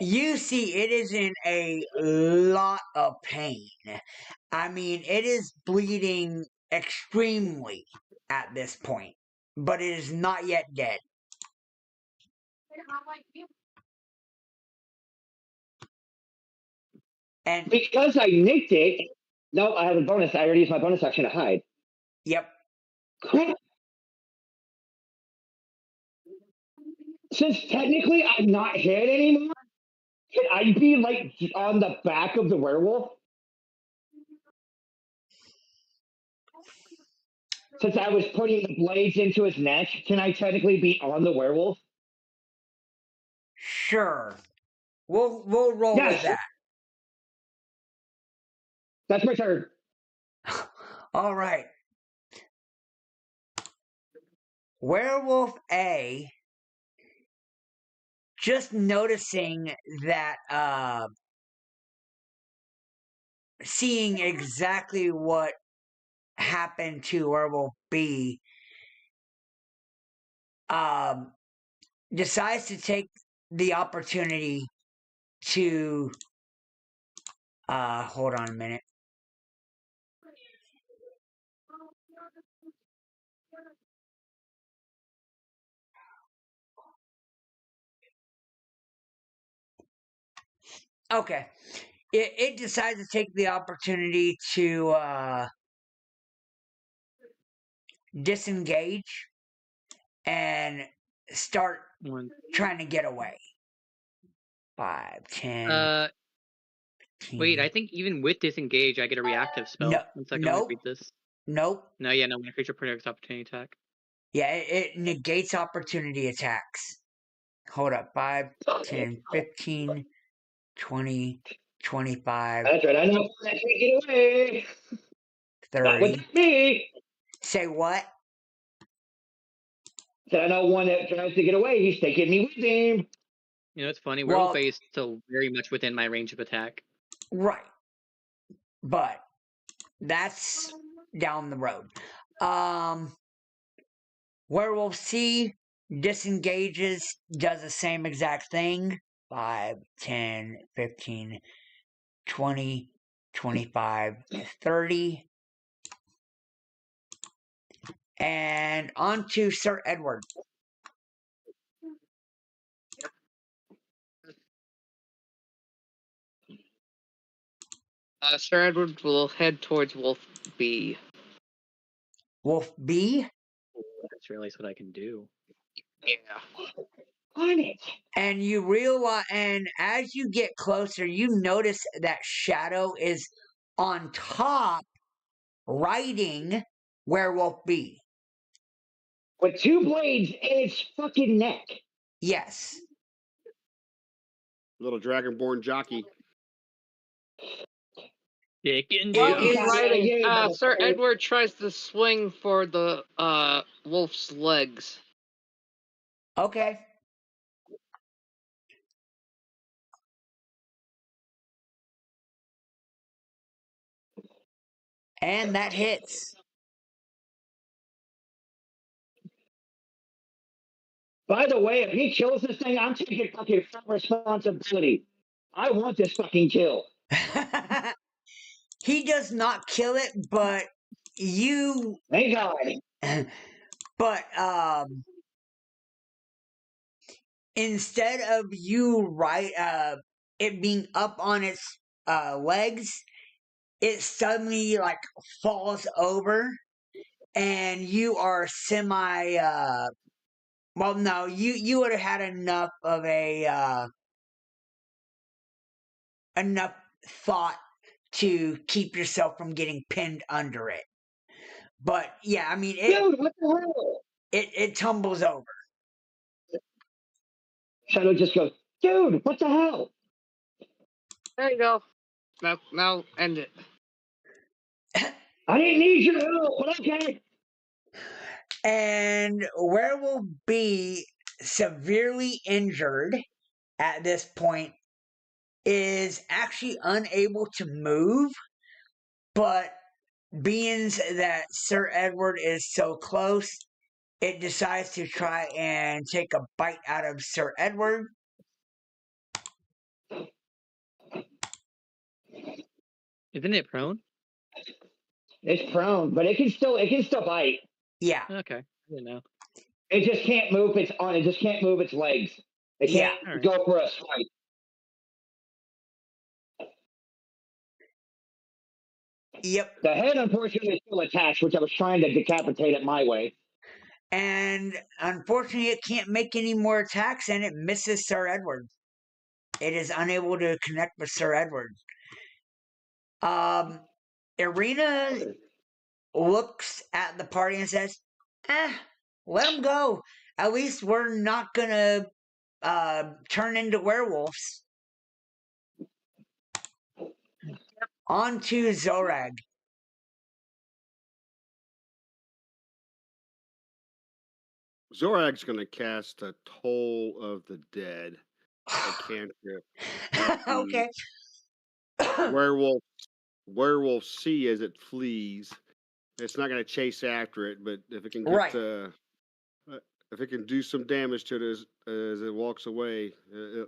you see it is in a lot of pain. I mean, it is bleeding extremely at this point, but it is not yet dead. And because I nicked it, no, I have a bonus. I already used my bonus action to hide. Yep. Crap. Since technically I'm not hit anymore, can I be like on the back of the werewolf? Since I was putting the blades into his neck, can I technically be on the werewolf? Sure. We'll roll with that. That's my turn. All right. Werewolf A, just noticing that seeing exactly what happened to Werewolf B, decides to take the opportunity to hold on a minute. Okay. It decides to take the opportunity to disengage and start trying to get away. 5, 10, 15. Wait, I think even with disengage, I get a reactive spell. No, 1 second, let me nope. read this. Nope. No, yeah, no, when a creature predicts opportunity attack. Yeah, it negates opportunity attacks. Hold up. 5, 10, 15, 20, 25, That's right. I know that can't get away. Not 30. with me. Say what? Said I know one that tries to get away. He's taking me with him. You know, it's funny. Well- Werewolf A is still very much within my range of attack. Right. But that's down the road. Werewolf C disengages, does the same exact thing. 5, 10, 15, 20, 25, 30. And on to Sir Edward. Sir Edward will head towards Wolf B. Wolf B. That's realize what I can do. Yeah. On it. And you realize, and as you get closer, you notice that Shadow is on top riding Werewolf B. With 2 blades in its fucking neck. Yes. Little dragonborn jockey. Dick and It While he's is- riding, Yeah, Sir yeah. Edward tries to swing for the wolf's legs. Okay. And that hits. By the way, if he kills this thing, I'm taking fucking full responsibility. I want this fucking kill. He does not kill it, but you Thank God. but instead of you it being up on its legs, it suddenly like falls over and you are semi well no, you would have had enough of a enough thought to keep yourself from getting pinned under it. But yeah, I mean Dude, what the hell? it tumbles over. Shadow just goes, dude, what the hell? There you go. Now end it. I didn't need your help, but okay. And Werewolf B, severely injured at this point, is actually unable to move, but being that Sir Edward is so close, it decides to try and take a bite out of Sir Edward. Isn't it prone? It's prone, but it can still bite. Yeah. Okay, I didn't know. It just can't move its on. It just can't move its legs. It can't Yeah. Alright. go for a swipe. Yep. The head, unfortunately, is still attached, which I was trying to decapitate it my way. And unfortunately, it can't make any more attacks, and it misses Sir Edward. It is unable to connect with Sir Edward. Irina looks at the party and says, let them go. At least we're not gonna turn into werewolves. On to Zorag. Zorag's going to cast a Toll of the Dead, a cantrip. Okay. Werewolf werewolf see as it flees. It's not going to chase after it, but if it can get Right. if it can do some damage to it as it walks away,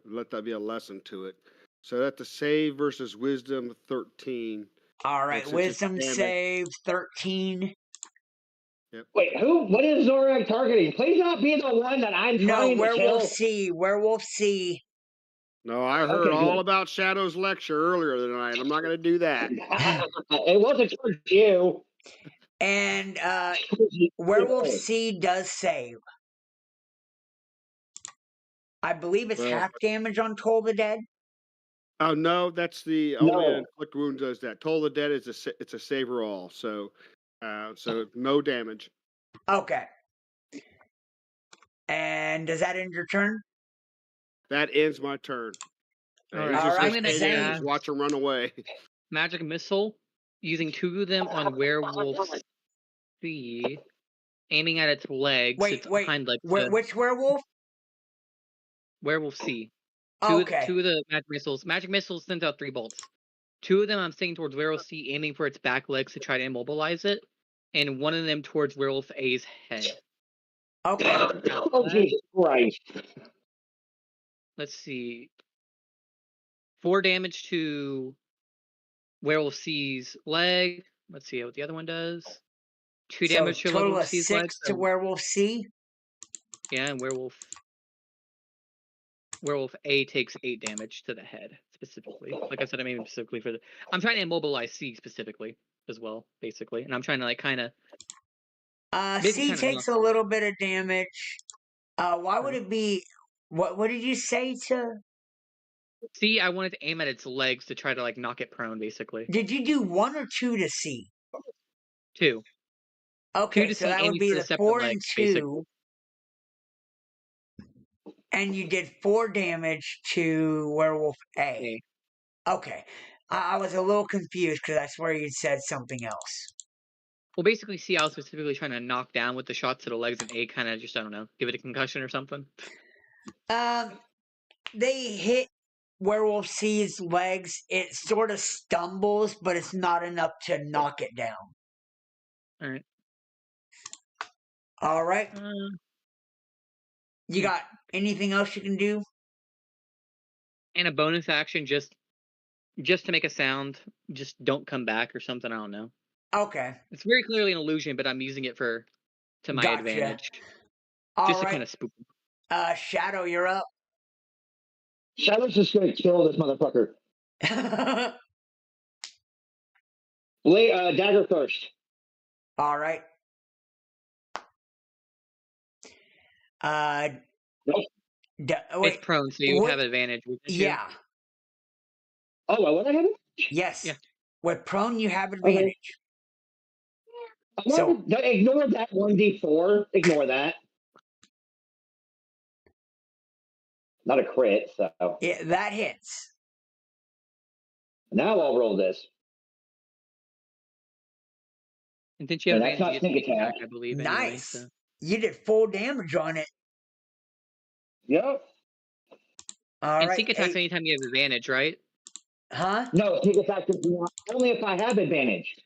let that be a lesson to it. So that's the save versus wisdom 13. All right. Since it's Wisdom damage. save 13. Yep. Wait, who? What is Zorak targeting? Please not be the one that I'm No, trying to werewolf kill. C. Werewolf C. No, I heard Okay, all good. about Shadow's lecture earlier tonight. I'm not going to do that. It wasn't towards you. And werewolf C does save. I believe it's Well, half damage on Toll the Dead. Oh no, that's the only an inflict wound does that. Toll the Dead is it's a saver all, so no damage. Okay. And does that end your turn? That ends my turn. All He's right, just All right, gonna stay there and Zane. just watch him run away. Magic missile, using 2 of them on werewolf C, aiming at its legs, its hind legs. Which werewolf? Werewolf C. Okay. Two of the magic missiles. Magic missiles sends out 3 bolts. 2 of them I'm sending towards werewolf C, aiming for its back legs to try to immobilize it, and 1 of them towards werewolf A's head. Okay. Oh, Jesus Christ. Let's see. 4 damage to werewolf C's leg. Let's see what the other one does. 2 damage to total werewolf of C's 6 leg. to werewolf C. Yeah, and werewolf A takes 8 damage to the head specifically. Like I said, I'm aiming specifically for I'm trying to immobilize C specifically as well, basically, and I'm trying to kind of. C takes a little bit of damage. Why would it be? What did you say to? C, I wanted to aim at its legs to try to knock it prone, basically. Did you do 1 or 2 to C? 2. Okay, 2 to so C, that would aiming be for the separate 4 and legs, 2. basically. And you did 4 damage to werewolf A. Okay. I was a little confused because I swear you said something else. Well, basically, C, I was specifically trying to knock down with the shots to the legs, and A kind of just, I don't know, give it a concussion or something. They hit werewolf C's legs. It sort of stumbles, but it's not enough to knock it down. All right. All right. You got anything else you can do? And a bonus action, just to make a sound, just don't come back or something. I don't know. Okay. It's very clearly an illusion, but I'm using it to my advantage. Just to kind of spook him. Shadow, you're up. Shadow's just gonna kill this motherfucker. Dagger first. All right. Nope. It's prone, so you have advantage. Yeah. Oh, what I have? Yes. Yeah. With prone, you have advantage. Okay. So ignore that 1d4. Ignore that. Not a crit, so. Yeah, that hits. Now I'll roll this. And didn't you have that's not sneak attack, I believe. Nice. Anyway, so. You did full damage on it. Yep. And sneak attacks anytime you have advantage, right? Huh? No, sneak attack is only if I have advantage.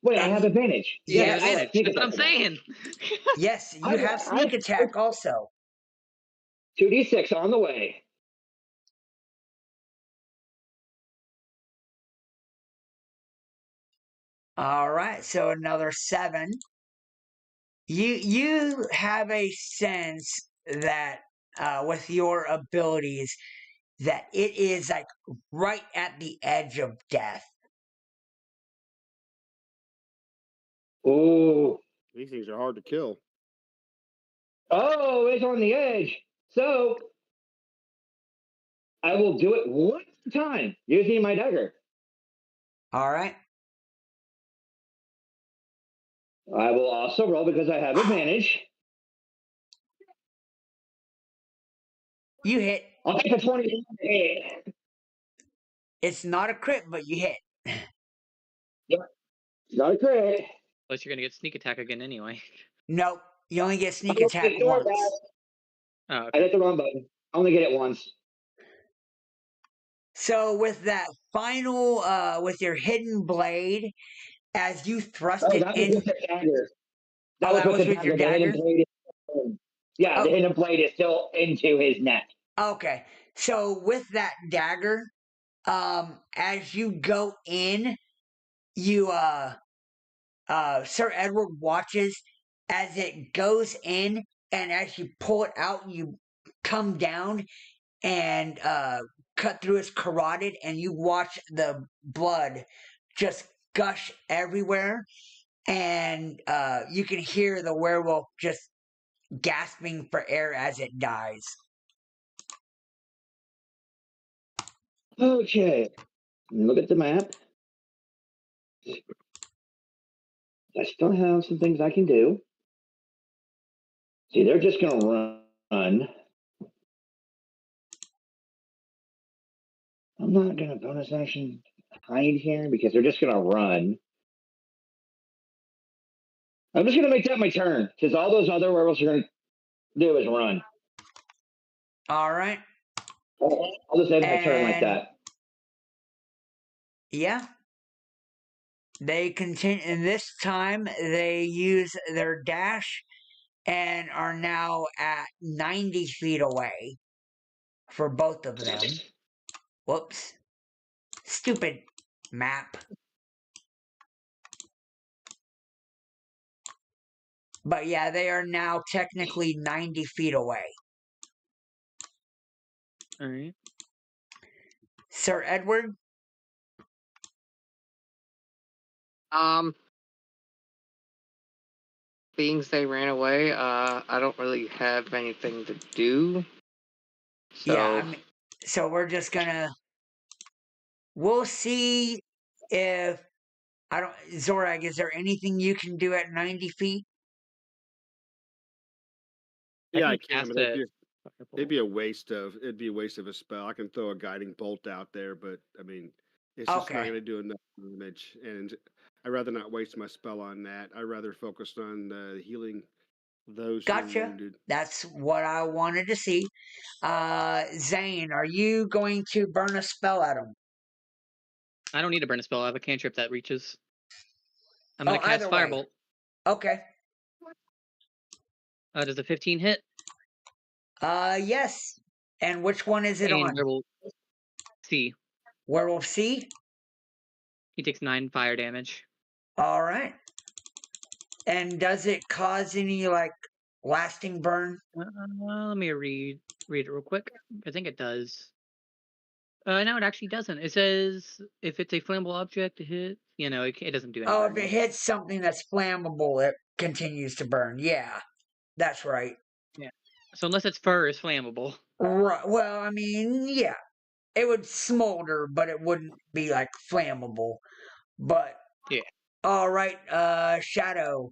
Wait, I have advantage. Yeah, you have advantage. That's what I'm saying. Yes, you have sneak attack also. 2d6 on the way. All right, so another 7. You have a sense that with your abilities that it is right at the edge of death. Ooh. These things are hard to kill. Oh, it's on the edge. So I will do it one time using my dagger. All right. I will also roll because I have advantage. You hit. I'll take a 20 hit. It's not a crit, but you hit. Yep. Not a crit. Unless you're going to get sneak attack again anyway. Nope. You only get sneak attack once. Oh, okay. I hit the wrong button. I only get it once. So with that final, with your hidden blade, as you thrust Oh, it that was in, with the dagger. oh, That was that with was the with your dagger. The hidden dagger. blade. Yeah, the Oh, hidden blade is still into his neck. okay. So with that dagger, as you go in, you Sir Edward watches as it goes in, and as you pull it out, you come down and cut through his carotid, and you watch the blood just gush everywhere, and you can hear the werewolf just gasping for air as it dies. Okay. Look at the map. I still have some things I can do. See, they're just going to run. I'm not going to bonus action hide here because they're just going to run. I'm just going to make that my turn because all those other werewolves are going to do is run. All right. I'll just end my turn like And that. yeah, they continue, and this time they use their dash and are now at 90 feet away for both of them. Whoops. Stupid map. But yeah, they are now technically 90 feet away. All right. Sir Edward? Being they ran away, I don't really have anything to do. So Yeah, so we're just gonna. We'll see if. Zorag, is there anything you can do at 90 feet? Yeah, I I can can, cast but it. it'd be a waste of a spell. I can throw a guiding bolt out there, but I mean, it's just not Okay. going to do enough damage, and I'd rather not waste my spell on that. I'd rather focus on healing those who are Gotcha. wounded. That's what I wanted to see. Zane, are you going to burn a spell at him? I don't need to burn a spell. I have a cantrip that reaches. I'm Oh, gonna cast either way. Firebolt. Okay. Does a 15 hit? Yes. And which one is it And on? Werewolf C. Werewolf C? He takes 9 fire damage. All right. And does it cause any, like, lasting burn? Let me read it real quick. I think it does. No, it actually doesn't. It says if it's a flammable object to hit, it doesn't do any Oh, if burning. it hits something that's flammable, it continues to burn. Yeah, that's right. Yeah. So unless its fur is flammable. Right. Well, I mean, yeah. It would smolder, but it wouldn't be, like, flammable. But, Yeah. all right, Shadow.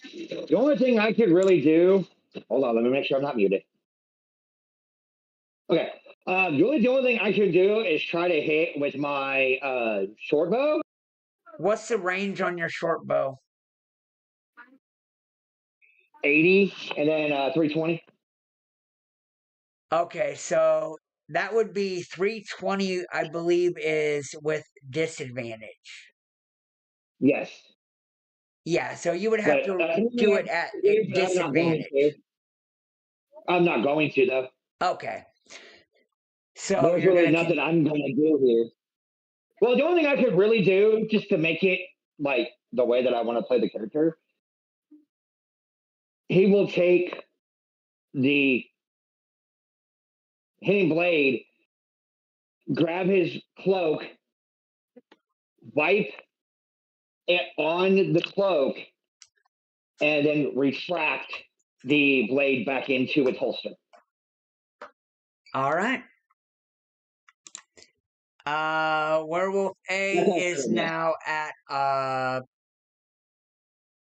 The only thing I could really do. Hold on, let me make sure I'm not muted. Okay. The only thing I could do is try to hit with my short bow. What's the range on your short bow? 80 and then 320. Okay, so that would be 320, I believe, is with disadvantage. Yes. Yeah, so you would have But to that's something do I it at can do, but I'm not going disadvantage. to. I'm not going to, though. Okay. So There's you're really gonna nothing I'm going to do here. Well, the only thing I could really do, just to make it like the way that I want to play the character, he will take the hitting blade, grab his cloak, wipe it on the cloak, and then retract the blade back into its holster. All right. Werewolf A is now at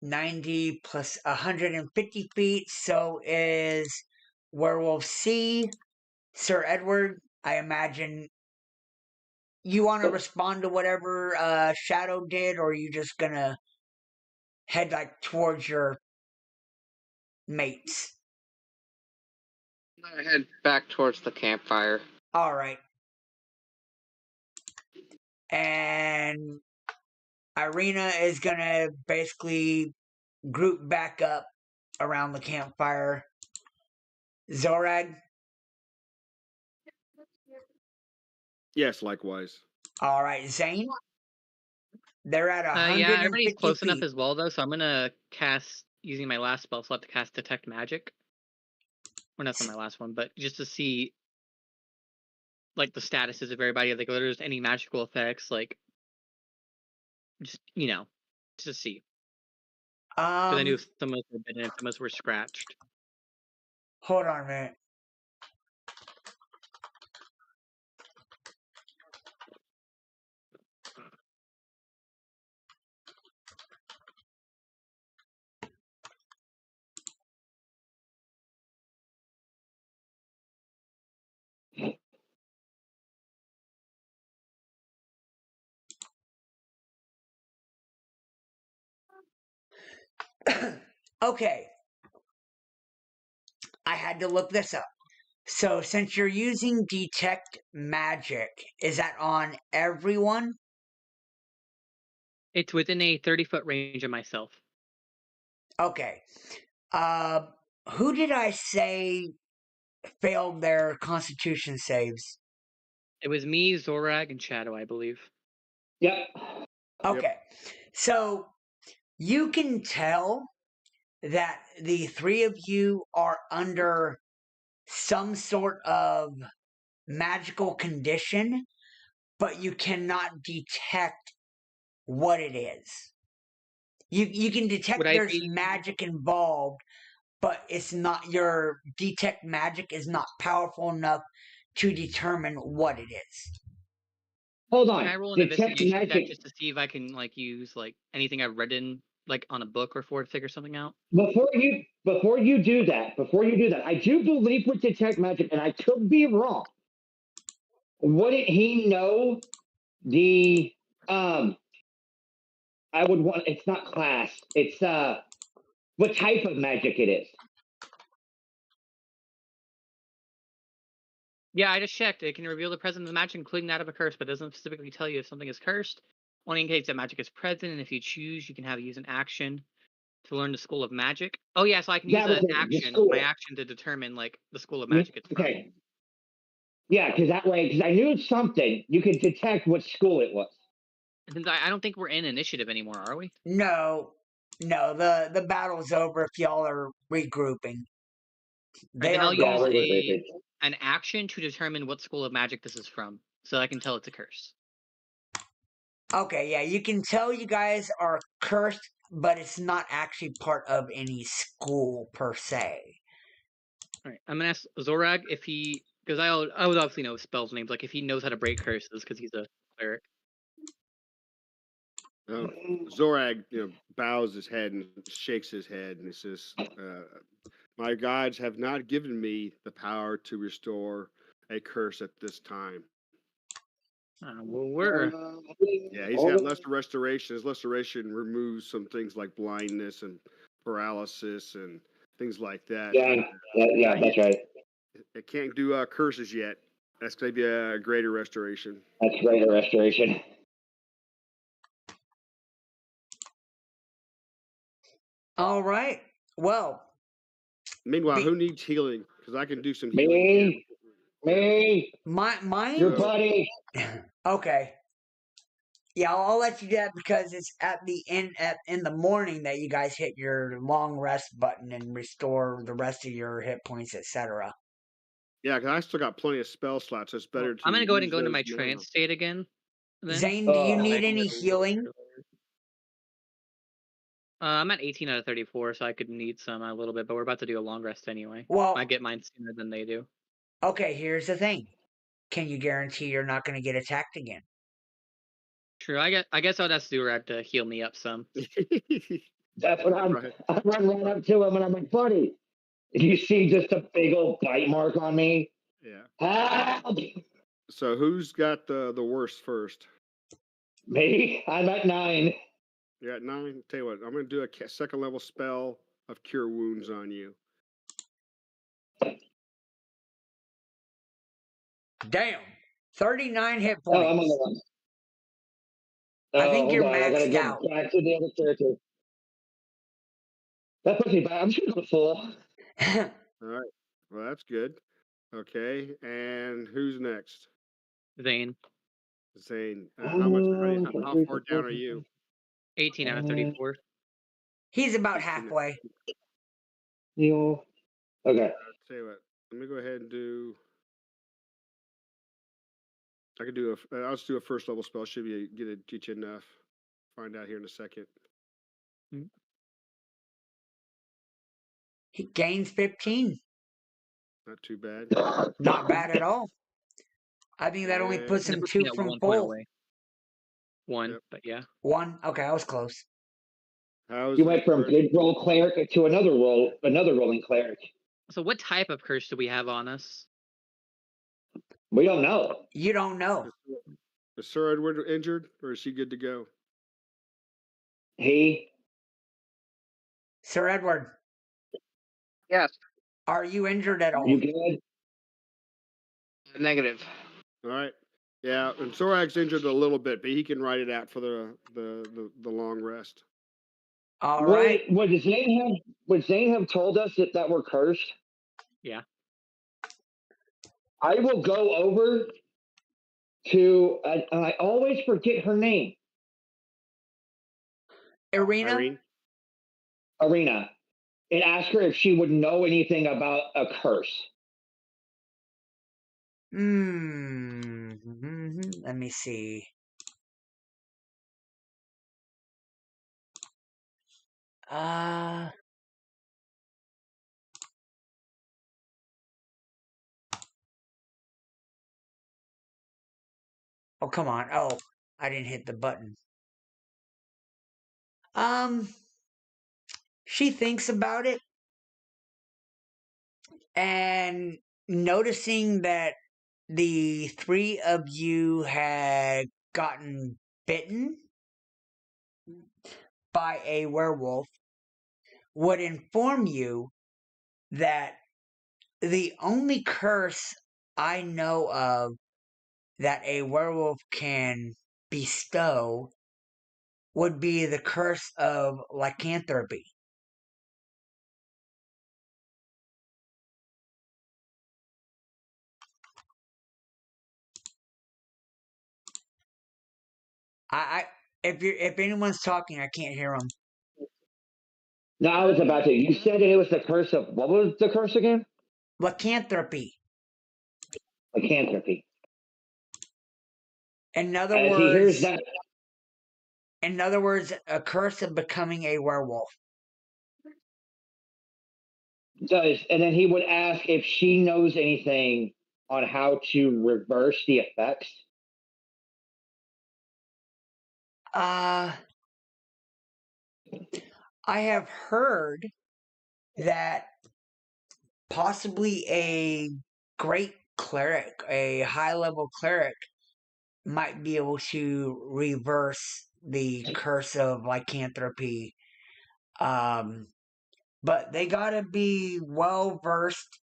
90 plus 150 feet. So is Werewolf C. Sir Edward, I imagine you want to respond to whatever Shadow did, or are you just gonna head like towards your mates? I'm gonna head back towards the campfire. All right. and Irina is gonna basically group back up around the campfire. Zorag, Yes, likewise. all right, Zane. They're at Yeah, 150 everybody's close enough feet. as well, though, so I'm gonna cast, using my last spell slot to cast Detect Magic. Or not my last one, but just to see, like, the statuses of everybody, like, whether there's any magical effects, like, just, just to see. Because I knew some of us were bitten and some of us were scratched. Hold on a minute. Okay. I had to look this up. So, since you're using Detect Magic, is that on everyone? It's within a 30-foot range of myself. Okay. Who did I say failed their Constitution saves? It was me, Zorag, and Shadow, I believe. Yep. Okay. So, you can tell that the three of you are under some sort of magical condition, but you cannot detect what it is. You can detect Would I there's be... magic involved, but it's not, your detect magic is not powerful enough to determine what it is. Hold Can I on. roll an Detect investigation check magic. just to see if I can, like, use, like, anything I've read in, like, on a book or for to figure something out? Before you do that, I do believe with detect magic, and I could be wrong. Wouldn't he know the I would want, it's not class. It's what type of magic it is. Yeah, I just checked. It can reveal the presence of the magic, including that of a curse, but doesn't specifically tell you if something is cursed. Only indicates that magic is present, and if you choose, you can have it use an action to learn the school of magic. Oh yeah, so I can use That was an the action, school. my action, to determine, like, the school of magic it's from. Okay. Yeah, because that way, because I knew something, you could detect what school it was. Since I don't think we're in initiative anymore, are we? No, the battle's over if y'all are regrouping. Right, They then are I'll use gone. an action to determine what school of magic this is from, so I can tell it's a curse. Okay, yeah, you can tell you guys are cursed, but it's not actually part of any school per se. Alright, I'm gonna ask Zorag if he, because I would obviously know spells names, like if he knows how to break curses, because he's a cleric. Zorag, bows his head and shakes his head, and he says, "My gods have not given me the power to restore a curse at this time." Well, we're... Yeah, he's got lesser restoration. His restoration removes some things like blindness and paralysis and things like that. Yeah, that's right. It can't do curses yet. That's going to be a greater restoration. That's greater restoration. All right. Well, Meanwhile, who needs healing? Because I can do some healing. Me. Mine. Your buddy. Okay. Yeah, I'll let you do that because it's at the end in the morning that you guys hit your long rest button and restore the rest of your hit points, etc. Yeah, because I still got plenty of spell slots. So it's better to. I'm gonna go ahead and go into my use those trance state again. Then. Zane, do you need any healing? I'm at 18 out of 34, so I could need some a little bit, but we're about to do a long rest anyway. Well, I get mine sooner than they do. Okay, here's the thing. Can you guarantee you're not going to get attacked again? True. I guess I'll ask Durag to heal me up some. That's what I'm right up to him and I'm like, buddy, you see just a big old bite mark on me? Yeah. Help! So who's got the worst first? Me? I'm at 9. You're at 9? Tell you what, I'm going to do a second level spell of Cure Wounds on you. Damn. 39 hit Oh, I'm on points. the one. I think Hold you're on, I gotta maxed go out. back to the other character. That puts me back. I'm just gonna go full. All right. Well, that's good. Okay. And who's next? Zane, Zane. How far down are you? 18 out of 34. He's about 18. halfway. Neil. Okay. I'll tell you what. Let me go ahead and do. I could do I'll just do a first level spell. Should be get you enough. Find out here in a second. He gains 15. Not too bad. Not bad at all. I think that only puts That him puts me 2 at from 1 point full. away. 1, Yep. but yeah. 1. Okay, I was close. How's You went from Edward? good roll cleric to another rolling cleric. So what type of curse do we have on us? We don't know. You don't know. Is Sir Edward injured, or is he good to go? Sir Edward, Yes. are you injured at all? You good? Negative. All right. Yeah, and Sorag's injured a little bit, but he can ride it out for the long rest. All right. Would Zane have told us that we're cursed? Yeah. I will go over to. I always forget her name. Irina? Arena, and ask her if she would know anything about a curse. Let me see. Oh, come on. Oh, I didn't hit the button. She thinks about it, and noticing that the 3 of you had gotten bitten by a werewolf, would inform you that the only curse I know of that a werewolf can bestow would be the curse of lycanthropy. If anyone's talking, I can't hear them. No, I was about to. You said it was the curse of what was the curse again? Lycanthropy. Lycanthropy. In other As he hears words, that, a curse of becoming a werewolf. and then he would ask if she knows anything on how to reverse the effects. I have heard that possibly a great cleric, a high level cleric, might be able to reverse the curse of lycanthropy. But they gotta be well versed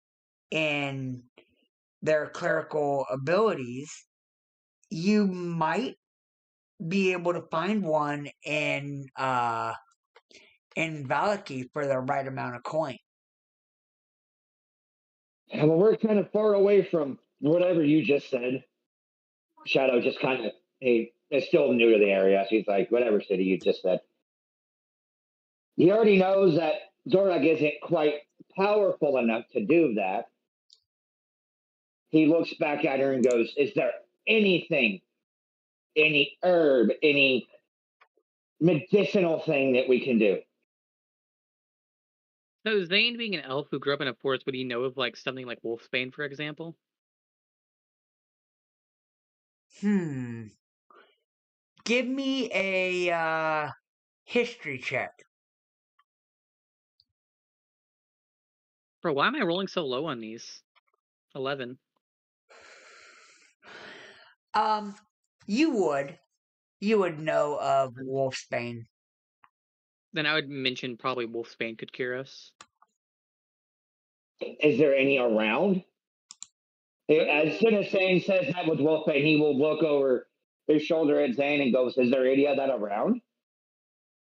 in their clerical abilities. You might be able to find one in Valaki for the right amount of coin. And when we're kind of far away from whatever you just said, Shadow just kind of, he is still new to the area. So he's like, whatever city you just said. He already knows that Zorag isn't quite powerful enough to do that. He looks back at her and goes, is there anything, any herb, any medicinal thing that we can do? So Zane, being an elf who grew up in a forest, would he know of like something like wolfsbane, for example? Give me a history check. Bro, why am I rolling so low on these? 11. You would know of wolfsbane. Then I would mention probably wolfsbane could cure us. Is there any around? As soon as Zane says that with Wolfbane, he will look over his shoulder at Zane and goes, "Is there any of that around?"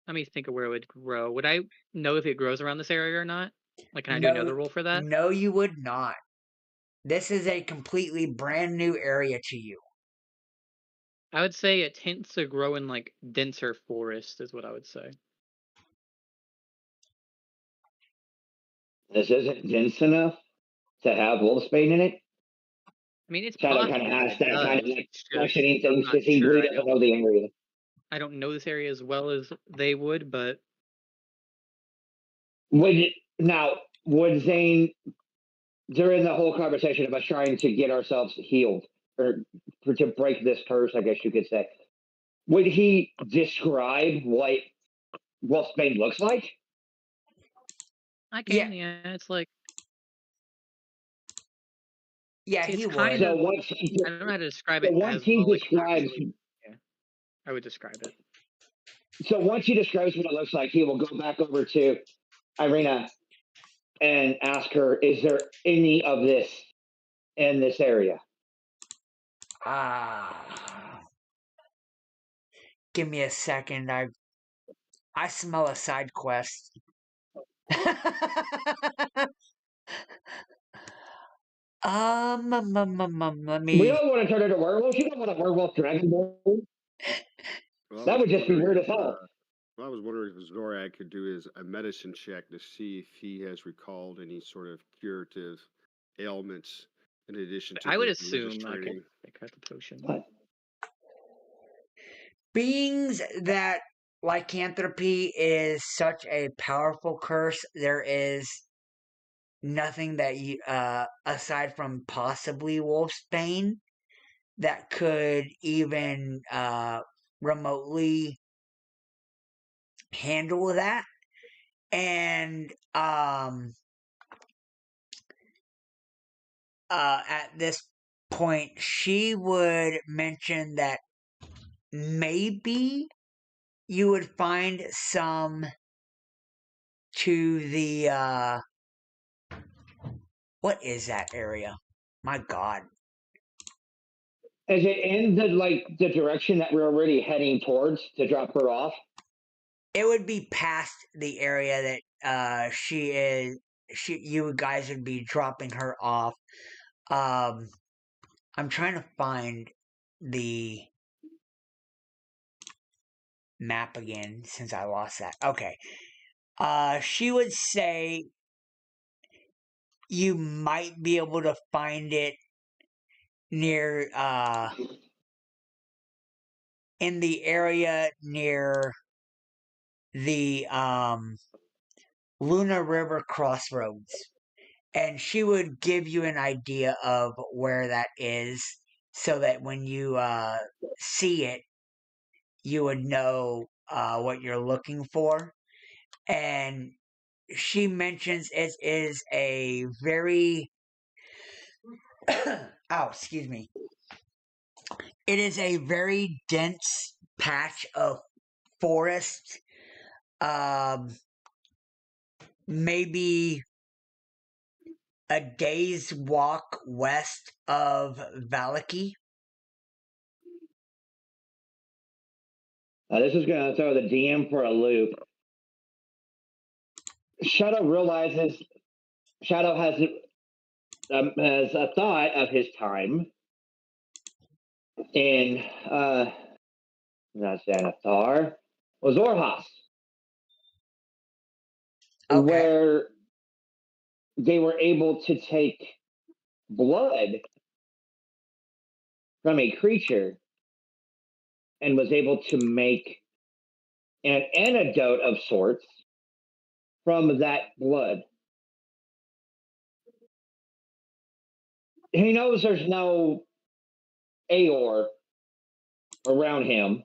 Let me think of where it would grow. Would I know if it grows around this area or not? Like, can I do No, another roll for that? no, you would not. This is a completely brand new area to you. I would say it tends to grow in like denser forest, is what I would say. This isn't dense enough to have wolfsbane in it. I mean, it's Shadow possible kind of asks that, it kind of does. like It's just questioning I'm things not because he sure. really doesn't know the area. I don't know this area as well as they would, but Would Zane, during the whole conversation of us trying to get ourselves healed or to break this curse, I guess you could say, would he describe what wolfsbane looks like? I can. Yeah, it's like Yeah, it's he kind would. So of. once I don't know how to describe so it once as he well. Like describes, actually, yeah, I would describe it. so once he describes what it looks like, he will go back over to Irina and ask her, "Is there any of this in this area?" Give me a second. I smell a side quest. Let We me. don't want to turn into werewolves. You don't want a werewolf dragonborn. Well, That would just be weird as hell. I was wondering if Zorak could do his a medicine check to see if he has recalled any sort of curative ailments in addition to I would his religious assume I could training. pick out the potion. What? Beings that lycanthropy is such a powerful curse, there is nothing that you, aside from possibly Wolfsbane, that could even remotely handle that. And at this point, she would mention that maybe you would find some to the what is that area? My God. Is it in the direction that we're already heading towards to drop her off? It would be past the area that you guys would be dropping her off. I'm trying to find the map again since I lost that. Okay. She would say you might be able to find it near in the area near the Luna River crossroads. And she would give you an idea of where that is so that when you see it, you would know what you're looking for. And she mentions it is a very oh, excuse me. It is a very dense patch of forest. Maybe a day's walk west of Valaki. This is going to throw the DM for a loop. Shadow has a thought of his time in not Xanathar, Zorhas, Okay. where they were able to take blood from a creature and was able to make an antidote of sorts from that blood. He knows there's no Aor around him,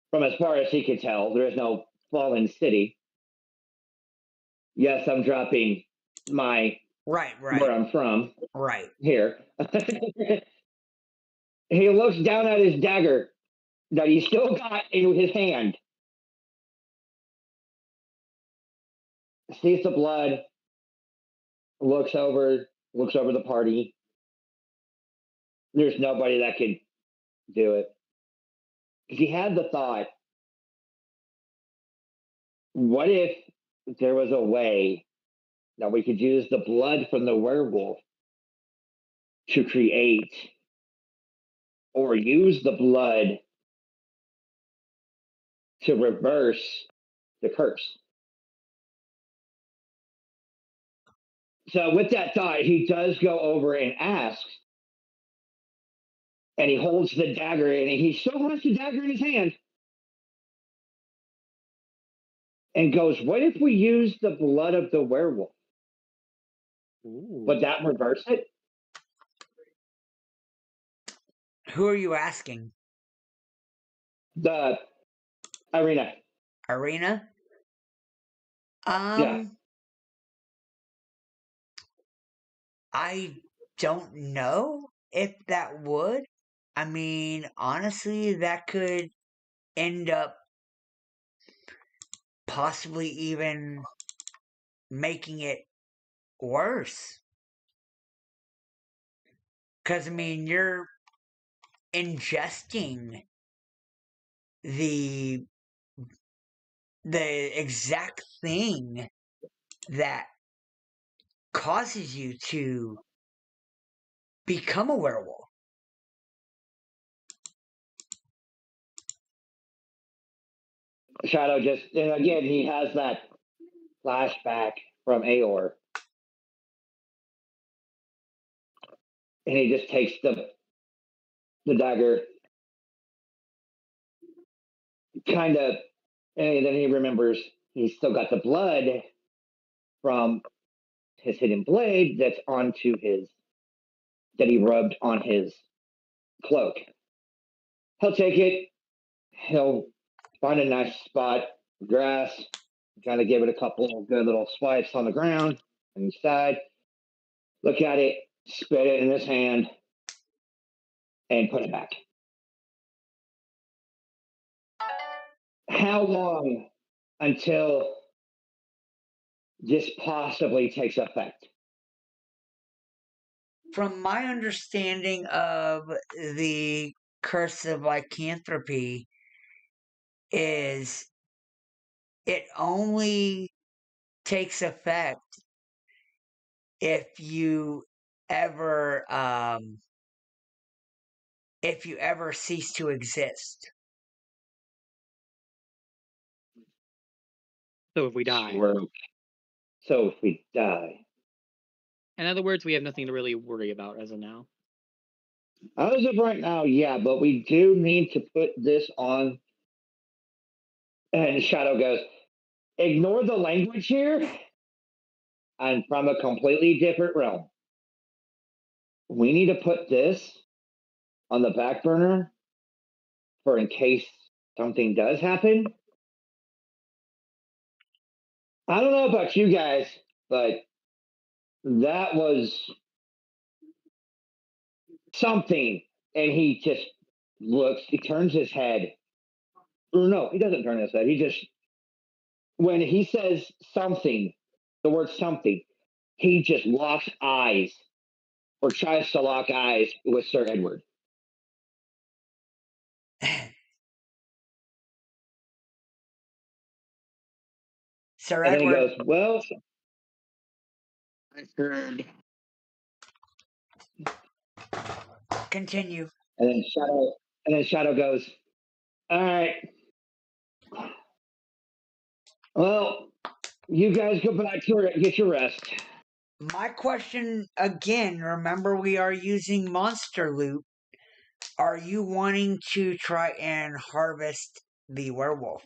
from as far as he could tell. There is no fallen city. Yes, I'm dropping my Right. where I'm from Right. here. He looks down at his dagger that he still got in his hand, sees the blood, looks over the party. There's nobody that could do it. he had the thought, what if there was a way that we could use the blood from the werewolf to create or use the blood to reverse the curse? So, with that thought, he does go over and asks, and he holds the dagger, and he still has the dagger in his hand, and goes, what if we use the blood of the werewolf? Ooh. Would that reverse it? Who are you asking? The Irina. Arena? Yeah. I don't know if that would. I mean, honestly, that could end up possibly even making it worse. Because, I mean, you're ingesting the exact thing that causes you to become a werewolf. Shadow just, and again, he has that flashback from Aor. And he just takes the dagger, kind of, and then he remembers he's still got the blood from his hidden blade that's onto his, that he rubbed on his cloak. He'll take it, he'll find a nice spot, grass, kind of give it a couple good little swipes on the ground and inside, look at it, spit it in his hand, and put it back. How long until this possibly takes effect? From my understanding of the curse of lycanthropy, is it only takes effect if you ever cease to exist. So if we die. So if we die. In other words, we have nothing to really worry about as of now. As of right now, yeah, but we do need to put this on. And Shadow goes, ignore the language here. I'm from a completely different realm. We need to put this on the back burner for in case something does happen. I don't know about you guys, but that was something. And he just looks, he turns his head. Or no, he doesn't turn his head. He just, when he says something, the word something, he just locks eyes or tries to lock eyes with Sir Edward. Sir And then he Edward, goes, well, I heard. continue. and then Shadow goes, all right. Well, you guys go back to get your rest. My question again, remember we are using monster loot. Are you wanting to try and harvest the werewolf?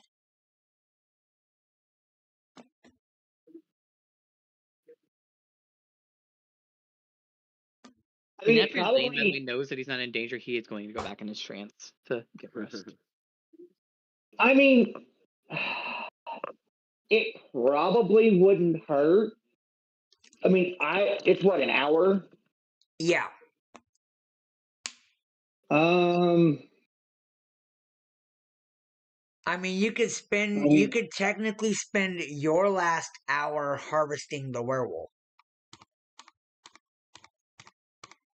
I mean, after Zane probably, Medley knows that he's not in danger, he is going to go back in his trance to get rest. I mean, it probably wouldn't hurt. I mean, it's what, an hour? Yeah. I mean, you could technically spend your last hour harvesting the werewolf.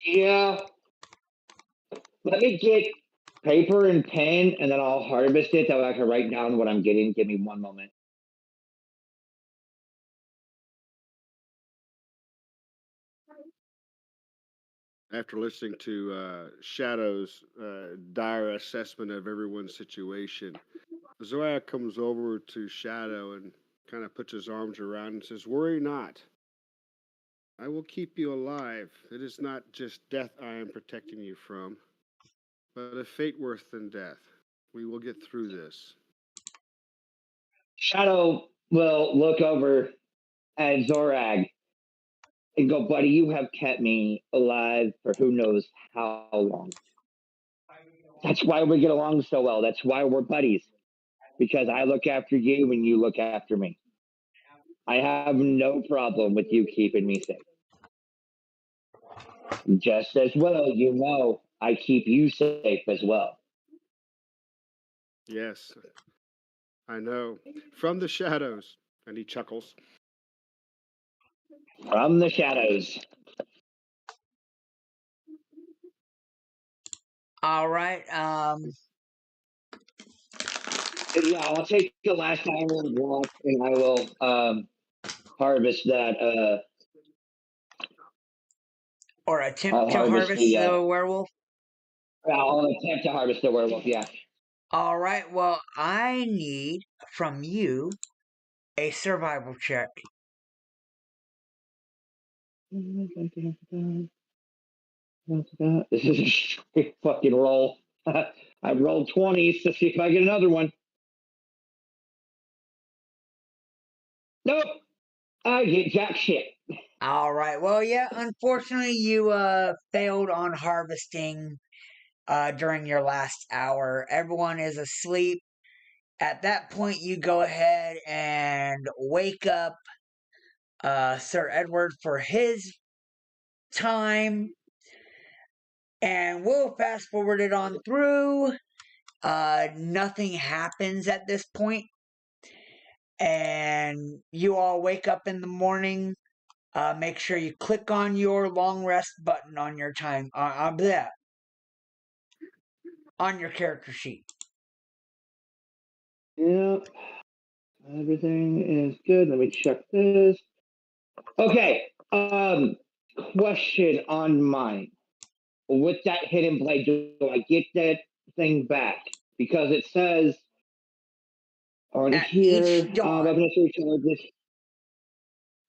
Yeah. Let me get paper and pen, and then I'll harvest it. That way I can write down what I'm getting. Give me one moment. After listening to Shadow's dire assessment of everyone's situation, Zorak comes over to Shadow and kind of puts his arms around and says, "Worry not. I will keep you alive. It is not just death I am protecting you from, but a fate worse than death. We will get through this." Shadow will look over at Zorag and go, "Buddy, you have kept me alive for who knows how long. That's why we get along so well. That's why we're buddies. Because I look after you and you look after me. I have no problem with you keeping me safe. Just as well, you know, I keep you safe as well." Yes, I know. From the shadows. And he chuckles. From the shadows. All right. Yeah, I'll take the last diamond block and I will harvest that. Or I'll attempt to harvest harvest the. the werewolf. I'll attempt to harvest the werewolf. Yeah. All right. Well, I need from you a survival check. This is a straight fucking roll. I rolled 20s to see if I get another one. Nope. I get jack shit. All right. Well, yeah. Unfortunately, you failed on harvesting during your last hour. Everyone is asleep. At that point, you go ahead and wake up Sir Edward for his time. And we'll fast forward it on through. Nothing happens at this point. And you all wake up in the morning. Make sure you click on your long rest button on your time. On your character sheet. Yep. Everything is good. Let me check this. Okay. Question on mine. With that hidden blade, do I get that thing back? Because it says on At here, each dawn. weapon charges.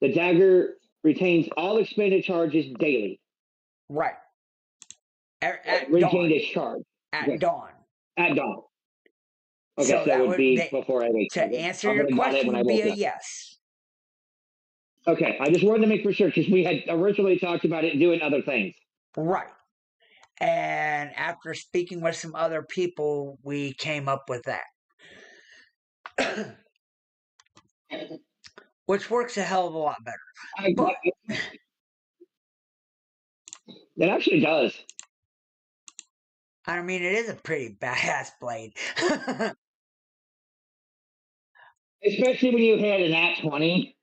The dagger retains all expended charges daily. Right. At Regain dawn. its charge. At Okay. dawn. At dawn. Okay, So so that that would be they, before I wake to up. answer I your would have got it question when I would be woke a up. yes. Okay, I just wanted to make for sure because we had originally talked about it doing other things. Right. And after speaking with some other people, we came up with that. Which works a hell of a lot better. But it actually does. I mean, it is a pretty badass blade. Especially when you had an at 20.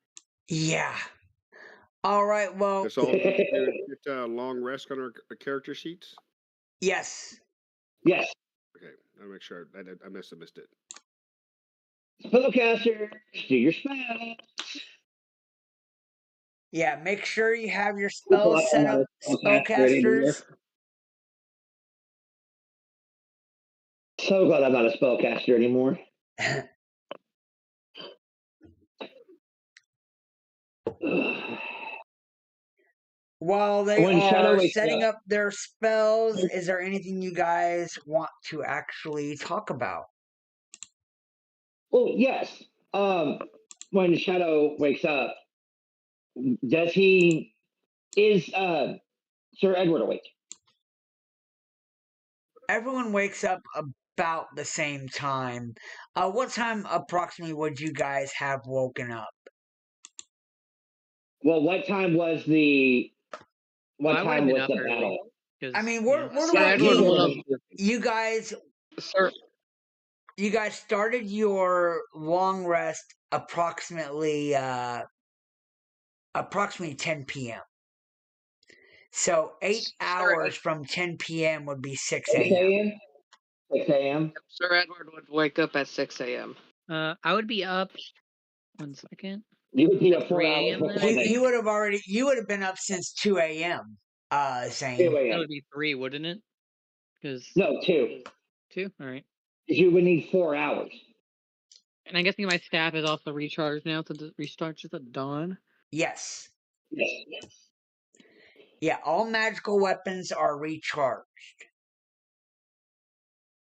Yeah. All right, well. That's all we do is get a long rest on our character sheets? Yes. Yes. Okay, I'll make sure I must have missed it. Spellcaster, do your spell. Yeah, make sure you have your spells set up, spellcasters. So glad I'm not a spellcaster anymore. While they are setting up their spells, is there anything you guys want to actually talk about? Well, yes. When Shadow wakes up, is Sir Edward awake? Everyone wakes up about the same time. What time approximately would you guys have woken up? Well, what time was the battle? I mean, we're lucky. You guys started your long rest approximately 10 p.m. So 8 hours from 10 p.m. would be 6 a.m. 6 a.m. Sir Edward would wake up at 6 a.m. I would be up. 1 second. You would be At up 4 3 hours a.m. then, before I then. think? You would have been up since 2 a.m. 2 Zane. That a.m. would be 3, wouldn't it? Because No, 2. 2. All right. Because you would need 4 hours. And I'm guessing my staff is also recharged now since it restarts at dawn. Yes. Yes. Yeah, all magical weapons are recharged.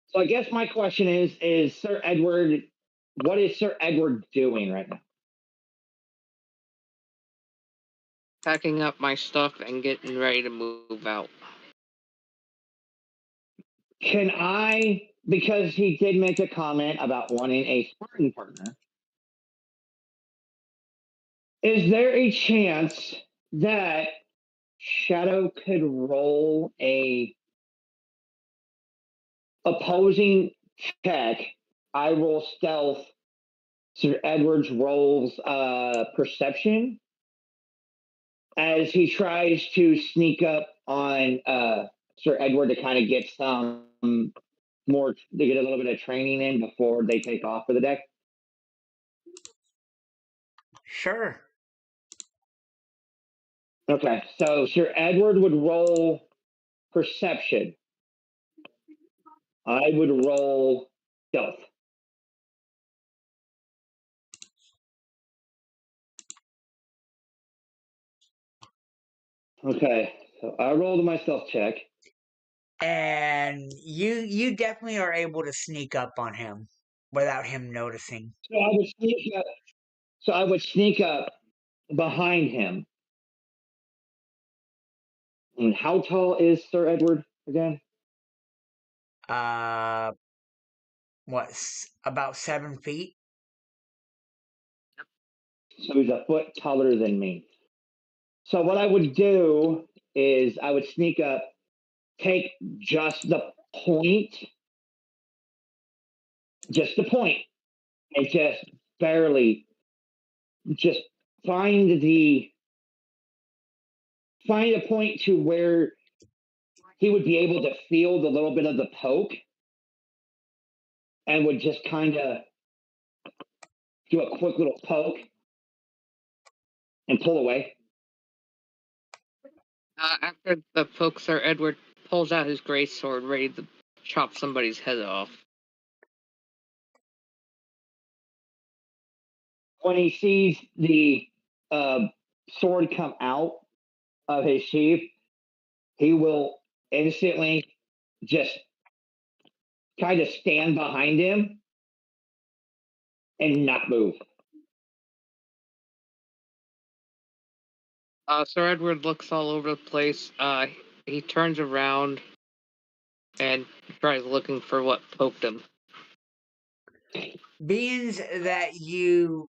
So I guess my question is Sir Edward, what is Sir Edward doing right now? Packing up my stuff and getting ready to move out. Can I, because he did make a comment about wanting a sparring partner, is there a chance that Shadow could roll a opposing check? I roll stealth. Sir Edward's rolls perception as he tries to sneak up on Sir Edward to kind of get some more, to get a little bit of training in before they take off for the day. Sure. Okay, so Sir Edward would roll perception. I would roll stealth. Okay, so I rolled my stealth check. And you definitely are able to sneak up on him without him noticing. So I would sneak up. So I would sneak up behind him. And how tall is Sir Edward again? About 7 feet? So he's a foot taller than me. So what I would do is I would sneak up, take just the point, and just barely, just find a point to where he would be able to feel the little bit of the poke, and would just kind of do a quick little poke and pull away. After the poke, Sir Edward pulls out his great sword, ready to chop somebody's head off. When he sees the sword come out of his sheath, he will instantly just kind of stand behind him and not move. Sir Edward looks all over the place. He turns around and tries looking for what poked him. Being that you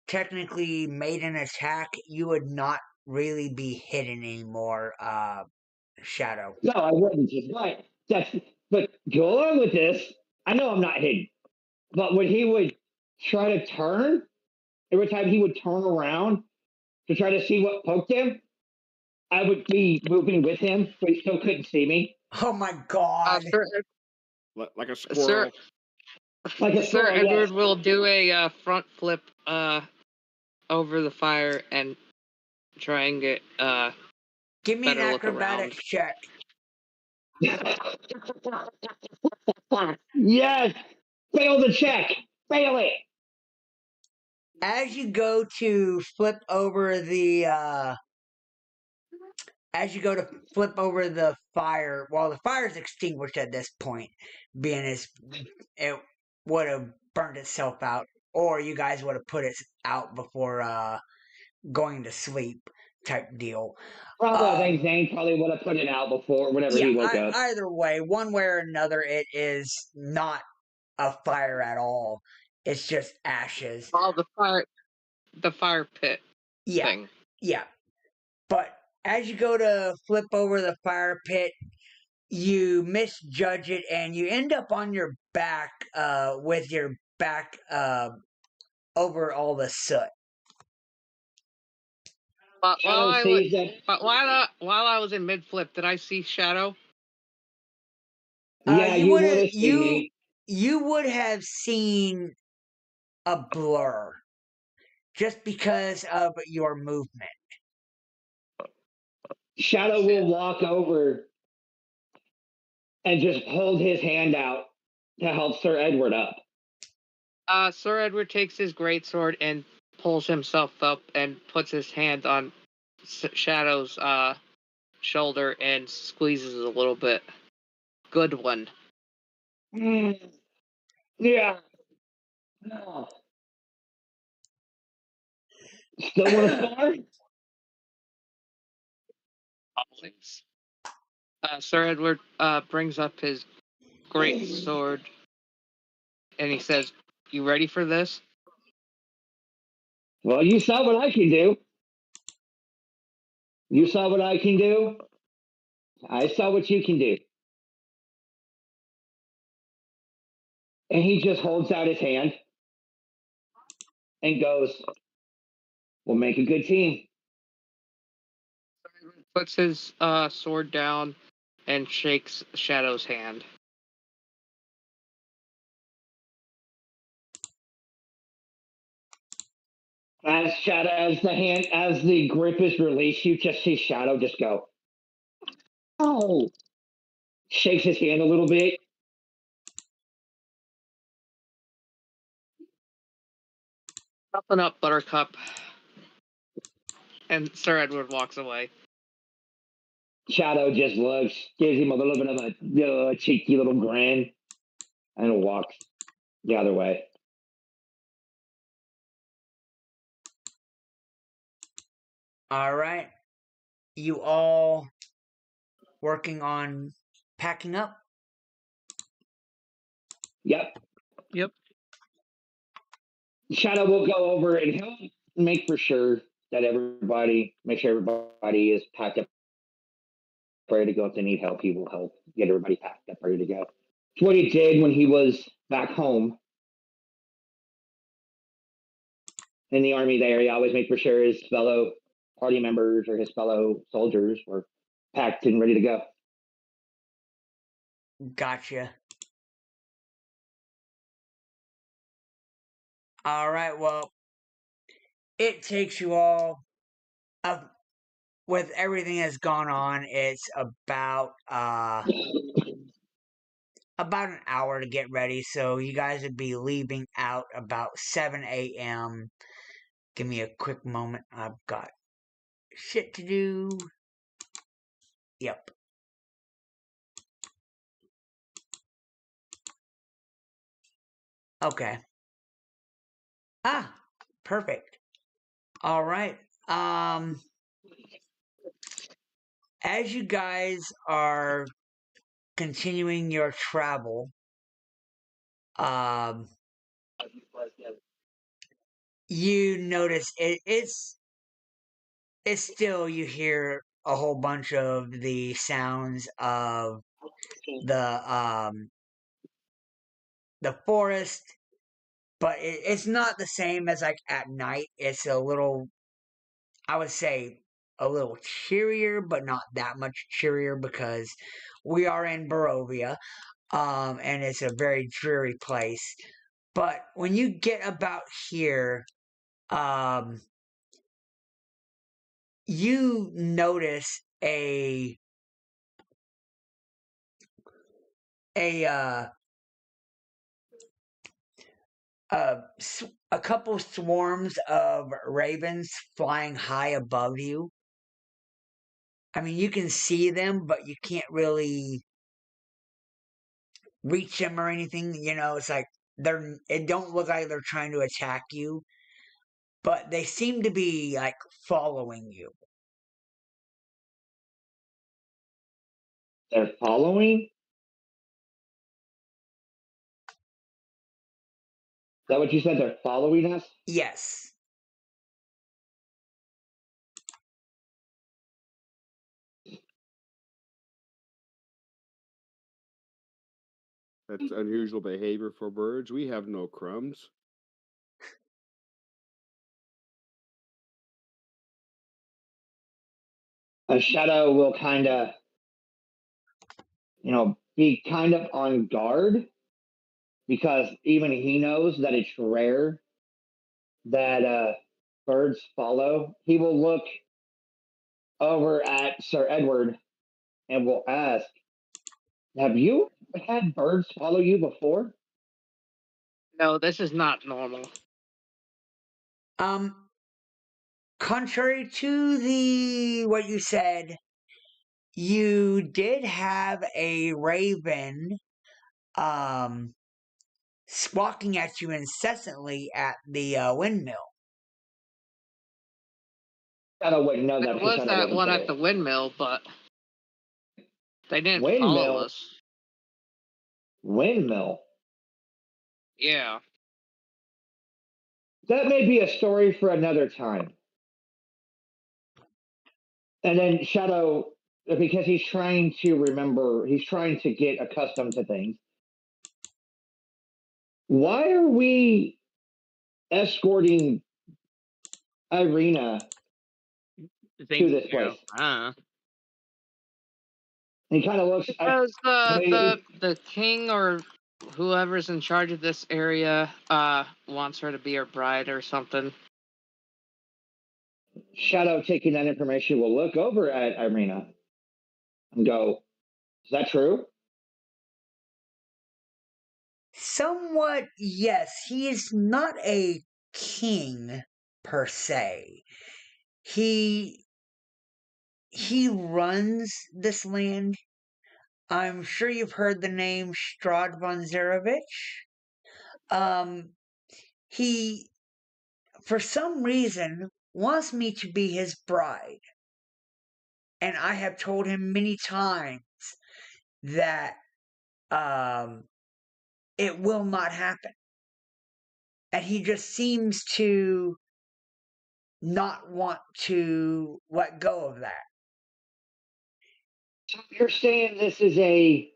technically made an attack, you would not really be hidden anymore, Shadow. No, I wouldn't. But go along with this. I know I'm not hidden, but when he would try to turn, every time he would turn around to try to see what poked him, I would be moving with him, but he still couldn't see me. Oh my god. Like a squirrel. Like a Sir squirrel, Edward yes. will do a front flip over the fire and try and get Give me an better look acrobatics check. Yes! Fail the check! Fail it! As you go to flip over the fire, well, the fire's extinguished at this point, being as it would have burned itself out, or you guys would have put it out before going to sleep, type deal. Probably, I think Zane probably would have put it out before, whenever he woke up. Either way, one way or another, it is not a fire at all. It's just ashes. all the fire pit thing. Yeah. But as you go to flip over the fire pit, you misjudge it and you end up on your back with your back over all the soot. But while I sees was in mid flip, did I see Shadow? Yeah, you would have seen you me. you would have seen a blur just because of your movement. Shadow will walk over and just hold his hand out to help Sir Edward up. Sir Edward takes his greatsword and pulls himself up and puts his hand on Shadow's shoulder and squeezes a little bit. Good one. Yeah. Oh. Still want to spar? Always. Sir Edward brings up his great sword and he says, "You ready for this?" Well, you saw what I can do. You saw what I can do. I saw what you can do. And he just holds out his hand and goes, "We'll make a good team." Puts his sword down and shakes Shadow's hand. As the grip is released, you just see Shadow just go, "Oh!" Shakes his hand a little bit. Nothing up, Buttercup. And Sir Edward walks away. Shadow just looks, gives him a little bit of a cheeky little grin, and walks the other way. All right. You all working on packing up? Yep. Yep. Shadow will go over and he'll make sure everybody is packed up, ready to go. If they need help, he will help get everybody packed up, ready to go. It's what he did when he was back home in the army there. He always made sure his fellow party members or his fellow soldiers were packed and ready to go. Gotcha. All right. Well, it takes you all, with everything that's gone on, it's about an hour to get ready. So you guys would be leaving out about 7 a.m. Give me a quick moment. I've got shit to do. Yep. Okay. Ah, perfect. All right. As you guys are continuing your travel, you notice it's still, you hear a whole bunch of the sounds of the forest, but it's not the same as like at night. It's a little, I would say, a little cheerier, but not that much cheerier because we are in Barovia, and it's a very dreary place. But when you get about here, you notice a a couple swarms of ravens flying high above you. I mean, you can see them, but you can't really reach them or anything. You know, it's like it don't look like they're trying to attack you, but they seem to be like following you. They're following? Is that what you said? They're following us? Yes. That's unusual behavior for birds. We have no crumbs. A Shadow will kind of, be kind of on guard because even he knows that it's rare that birds follow. He will look over at Sir Edward and will ask, "Have you had birds follow you before?" No, this is not normal. Contrary to the what you said, you did have a raven squawking at you incessantly at the windmill. Shadow wouldn't know that There because was Shadow that wasn't one there. at the windmill, but they didn't follow Windmill? us. Windmill? Yeah. That may be a story for another time. And then Shadow, because he's trying to remember, he's trying to get accustomed to things. Why are we escorting Irina to this place? He kind of looks. Because the king or whoever's in charge of this area wants her to be her bride or something. Shadow, taking that information, will look over at Irina and go, "Is that true?" Somewhat, yes. He is not a king per se. He runs this land. I'm sure you've heard the name Strahd von Zarevich. He, for some reason, wants me to be his bride. And I have told him many times that it will not happen. And he just seems to not want to let go of that. So you're saying this is a.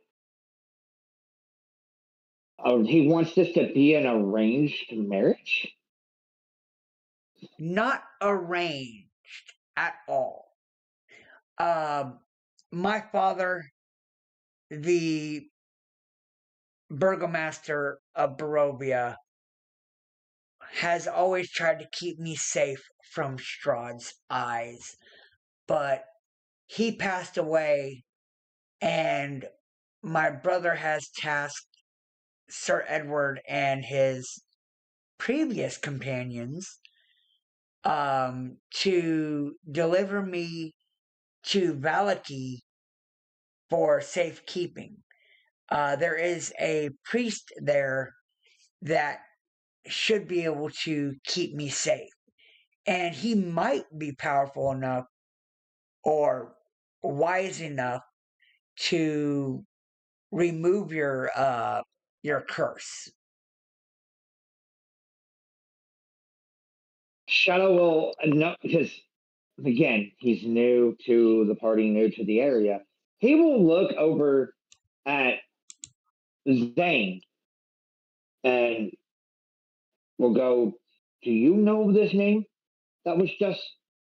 He wants this to be an arranged marriage? Not arranged at all. My father, the burgomaster of Barovia, has always tried to keep me safe from Strahd's eyes, but he passed away, and my brother has tasked Sir Edward and his previous companions to deliver me to Valaki for safekeeping. There is a priest there that should be able to keep me safe. And he might be powerful enough or wise enough to remove your curse. Shadow will know because again, he's new to the party, new to the area. He will look over at Zane and will go, "Do you know this name that was just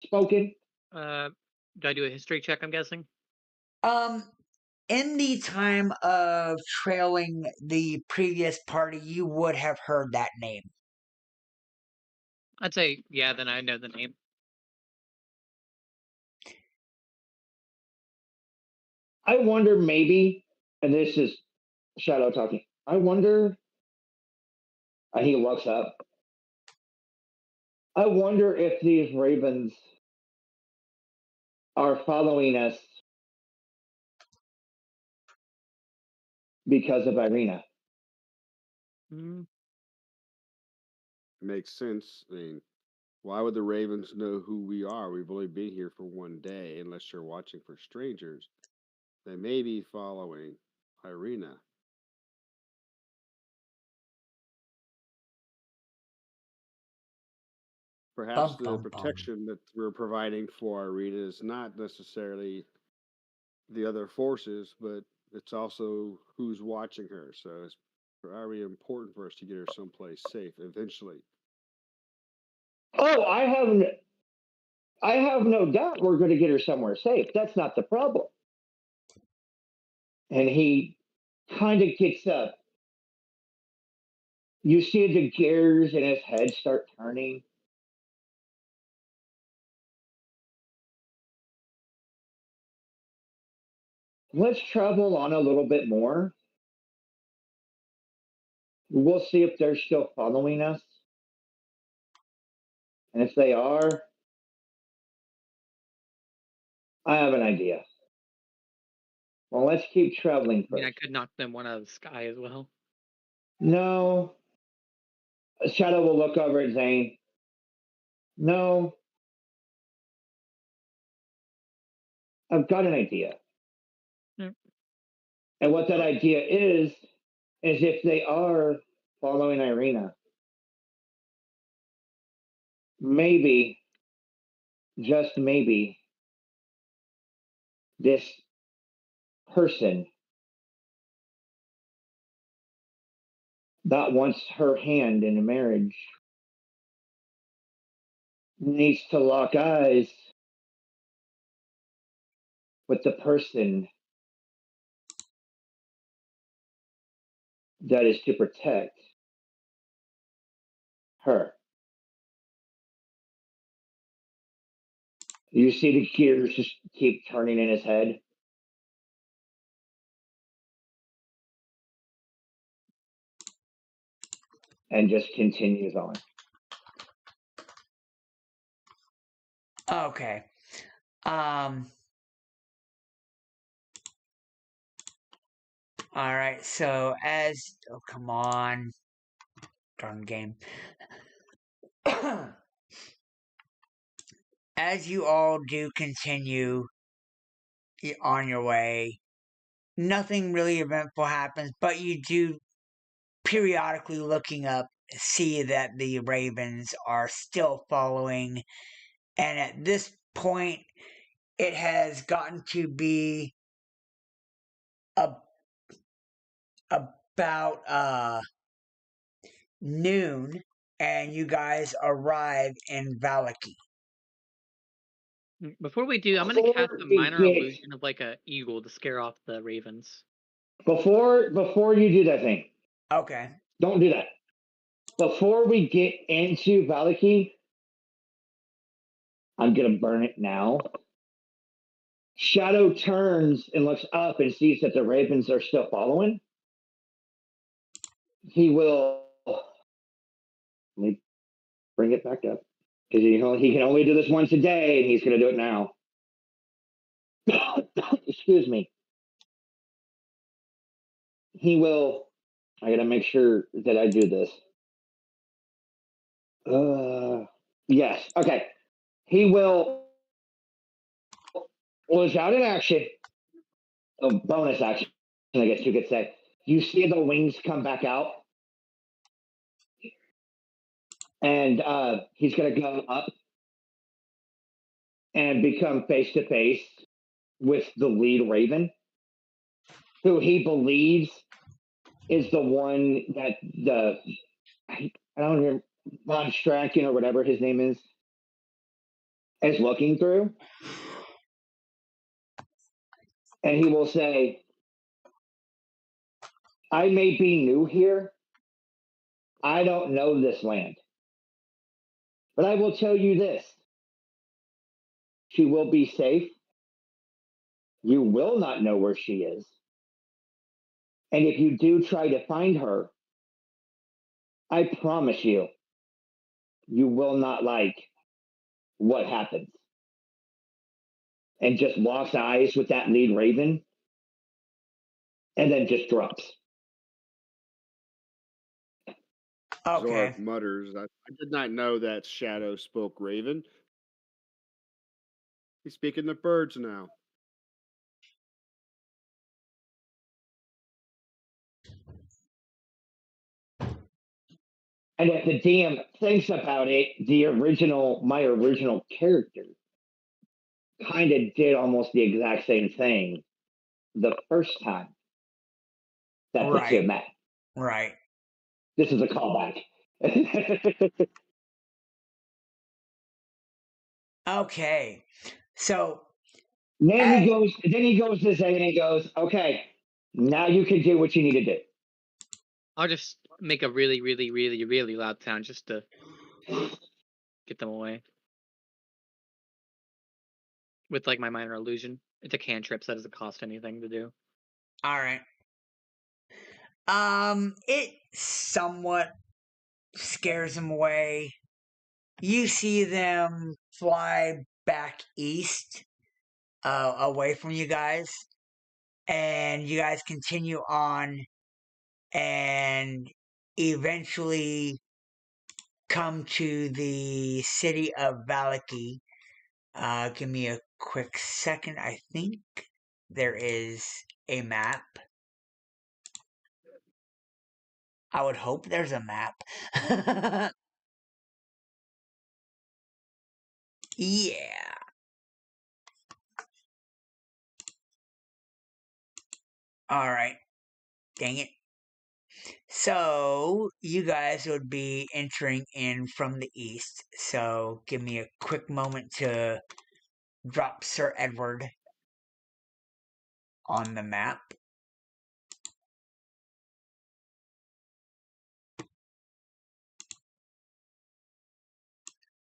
spoken?" Do I do a history check, I'm guessing? In the time of trailing the previous party, you would have heard that name. I'd say, yeah, then I know the name. I wonder maybe, and this is Shadow talking, I wonder, and he looks up, I wonder if these ravens are following us because of Irina. Makes sense. I mean, why would the Ravens know who we are? We've only been here for one day, unless you're watching for strangers. They may be following Irina. Perhaps Bum, the bum, bum. protection that we're providing for Irina is not necessarily the other forces, but it's also who's watching her. So it's very important for us to get her someplace safe eventually. Oh, I have no doubt we're going to get her somewhere safe. That's not the problem. And he kind of gets up. You see the gears in his head start turning. Let's travel on a little bit more. We'll see if they're still following us. And if they are, I have an idea. Well, let's keep traveling I mean, I first. could knock them one out of the sky as well. No. Shadow will look over at Zane. No. I've got an idea. Yep. And what that idea is if they are following Irina, maybe, just maybe, this person that wants her hand in a marriage needs to lock eyes with the person that is to protect her. You see the gears just keep turning in his head. And just continues on. Okay. All right. So come on, darn game. As you all do continue on your way, nothing really eventful happens, but you do periodically looking up see that the ravens are still following, and at this point it has gotten to be about noon, and you guys arrive in Valaki. Before we do, I'm going to cast a minor illusion of like a eagle to scare off the ravens. Before you do that thing. Okay. Don't do that. Before we get into Valaki, I'm going to burn it now. Shadow turns and looks up and sees that the ravens are still following. He will. Let me bring it back up. Because he can only do this once a day, and he's going to do it now. Excuse me. He will. I got to make sure that I do this. Yes. Okay. He will out in action. A bonus action, I guess you could say. You see the wings come back out, and he's going to go up and become face to face with the lead raven, who he believes is the one that I don't know, Von Stracken or whatever his name is looking through. And he will say, I may be new here. I don't know this land. But I will tell you this. She will be safe. You will not know where she is. And if you do try to find her, I promise you, you will not like what happens. And just locks eyes with that lead raven and then just drops. Okay. Zorak mutters, I did not know that Shadow spoke Raven. He's speaking the birds now. And if the DM thinks about it, my original character kind of did almost the exact same thing the first time that the two met. Right. This is a callback. Okay. So then he goes to Zane and he goes, okay, Now you can do what you need to do. I'll just make a really, really, really, really loud sound just to get them away. With like my minor illusion. It's a cantrip, so that doesn't cost anything to do. Alright. It somewhat scares them away. You see them fly back east, away from you guys. And you guys continue on and eventually come to the city of Valaki. Give me a quick second. I think there is a map. I would hope there's a map. Yeah. Alright. Dang it. So, you guys would be entering in from the east. So, give me a quick moment to drop Sir Edward on the map.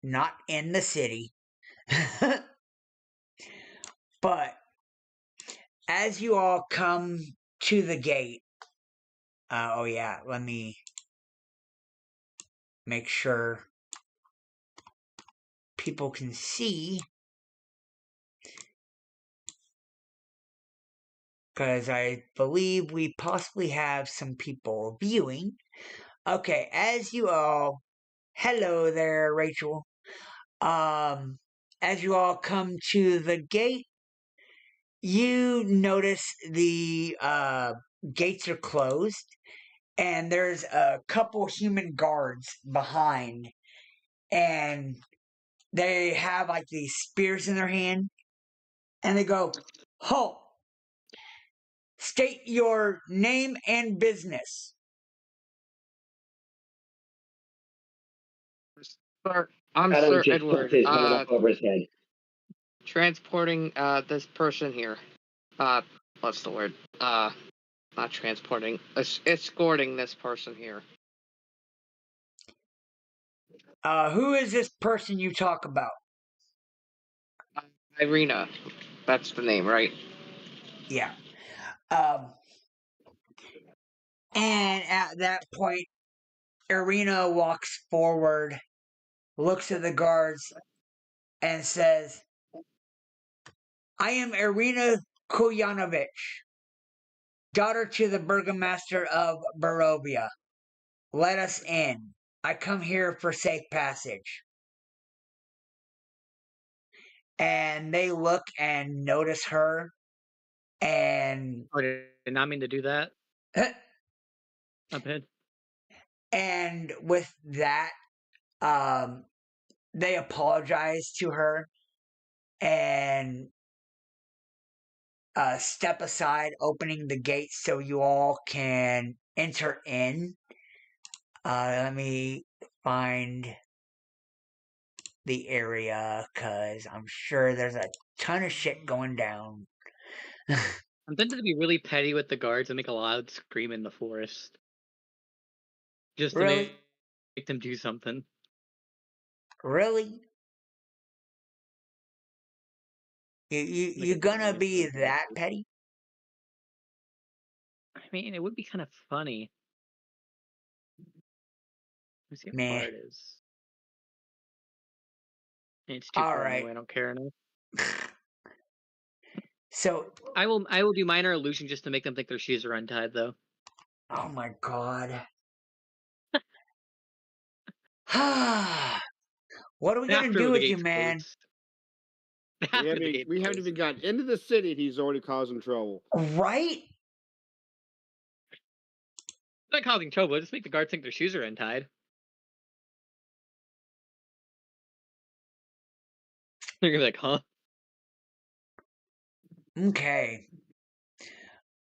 Not in the city. But as you all come to the gate, oh yeah, let me make sure people can see, because I believe we possibly have some people viewing. Okay, as you all, hello there, Rachel. As you all come to the gate, you notice the gates are closed, and there's a couple human guards behind, and they have like these spears in their hand, and they go, "Halt! State your name and business." Sir, I'm Shadow Sir just puts Edward. his hand up over his head. Transporting this person here. What's the word? Not transporting. Escorting this person here. Who is this person you talk about? Irina. That's the name, right? Yeah. And at that point, Irina walks forward, looks at the guards, and says, "I am Irina Kuyanovich, daughter to the burgomaster of Barovia. Let us in. I come here for safe passage." And they look and notice her, and I did not mean to do that. I'm in. and with that, they apologize to her and step aside, opening the gate so you all can enter in. Let me find the area, because I'm sure there's a ton of shit going down. I'm tempted to be really petty with the guards and make a loud scream in the forest. Just to Really? make them do something. Really? You gonna be that petty? I mean, it would be kind of funny. Let me see how Meh. far it is. It's too All far right. anyway. I don't care enough. So, I will do minor illusion just to make them think their shoes are untied, though. oh my god. What are we gonna After do the with you, gate's man? closed. After the gate's We haven't closed. even gotten into the city, and he's already causing trouble. Right? Not causing trouble. Just make the guards think their shoes are untied. They're gonna be like, huh? Okay.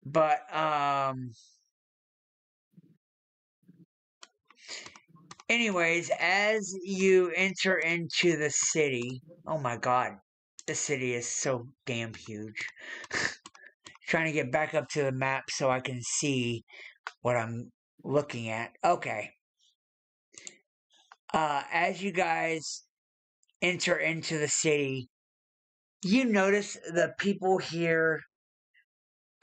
But, anyways, as you enter into the city, oh my god, the city is so damn huge. trying to get back up to the map so I can see what I'm looking at. Okay. As you guys enter into the city, you notice the people here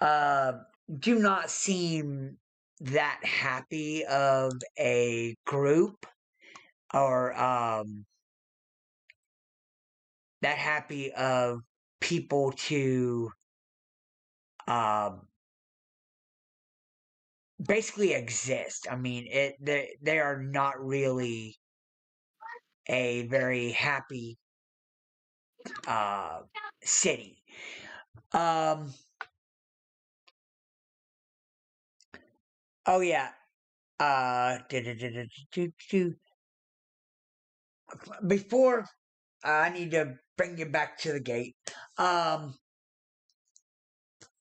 do not seem that happy of a group or that happy of people to basically exist. I mean, they are not really a very happy city. Oh yeah. Before I need to bring you back to the gate.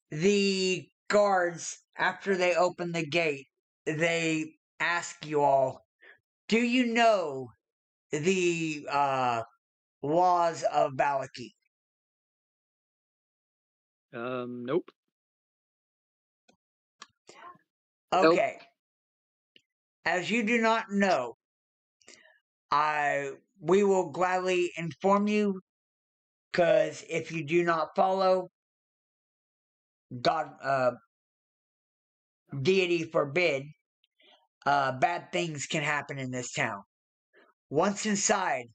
The guards, after they open the gate, they ask you all, do you know the laws of Valaki? Nope. Okay. As you do not know, we will gladly inform you, because if you do not follow, God, deity forbid, bad things can happen in this town. Once inside,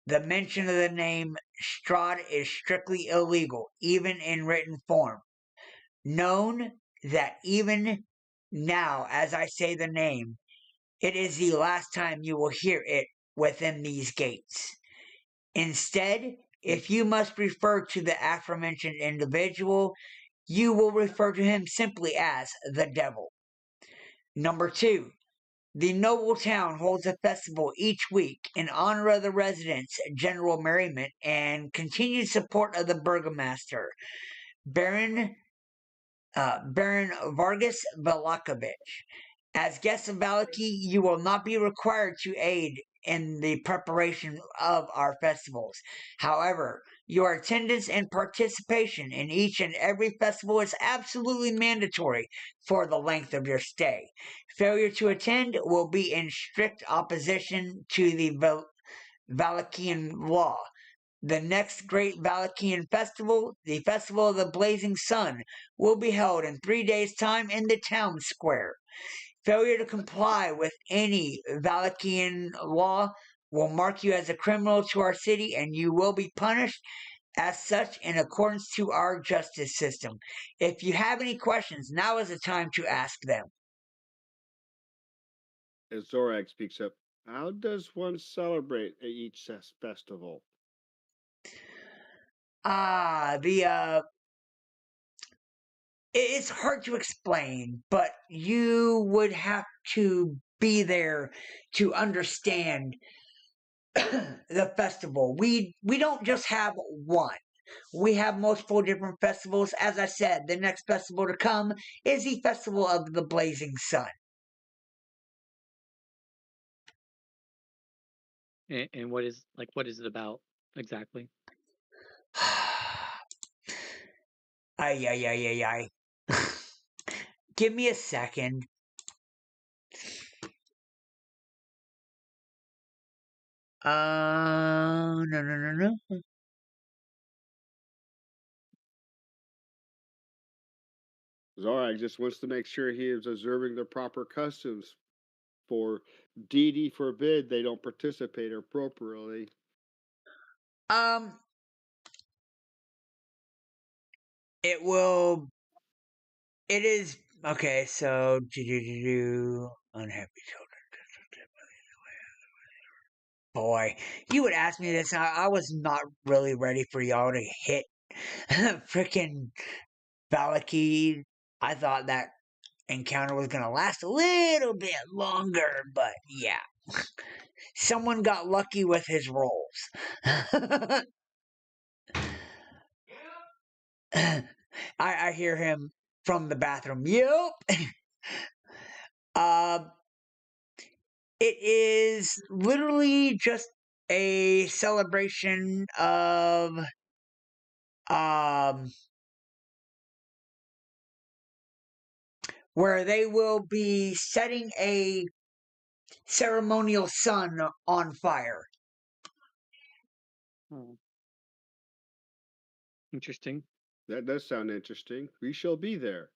the mention of the name Strahd is strictly illegal, even in written form. Known that even now, as I say the name, it is the last time you will hear it within these gates. Instead, if you must refer to the aforementioned individual, you will refer to him simply as the devil. Number 2. The noble town holds a festival each week in honor of the residents' general merriment and continued support of the burgomaster, Baron Vargas Velakovich. As guests of Valaki, you will not be required to aid in the preparation of our festivals. However, your attendance and participation in each and every festival is absolutely mandatory for the length of your stay. Failure to attend will be in strict opposition to the Valakian law. The next great Valakian festival, the Festival of the Blazing Sun, will be held in 3 days' time in the town square. Failure to comply with any Valakian law will mark you as a criminal to our city, and you will be punished as such in accordance to our justice system. If you have any questions, now is the time to ask them. As Zorak speaks up, how does one celebrate at each festival? It's hard to explain, but you would have to be there to understand the festival. We don't just have one. We have multiple different festivals. As I said, the next festival to come is the Festival of the Blazing Sun. And what is it about exactly? Ay, ay, ay, ay, ay. Give me a second. No. Zorak just wants to make sure he is observing the proper customs. For deity forbid they don't participate appropriately. It will. It is okay. So, unhappy children. Boy, you would ask me this. I was not really ready for y'all to hit freaking Valaki. I thought that encounter was gonna last a little bit longer, but yeah. Someone got lucky with his rolls. I hear him from the bathroom. Yep. It is literally just a celebration of where they will be setting a ceremonial sun on fire. Oh. Interesting. That does sound interesting. We shall be there.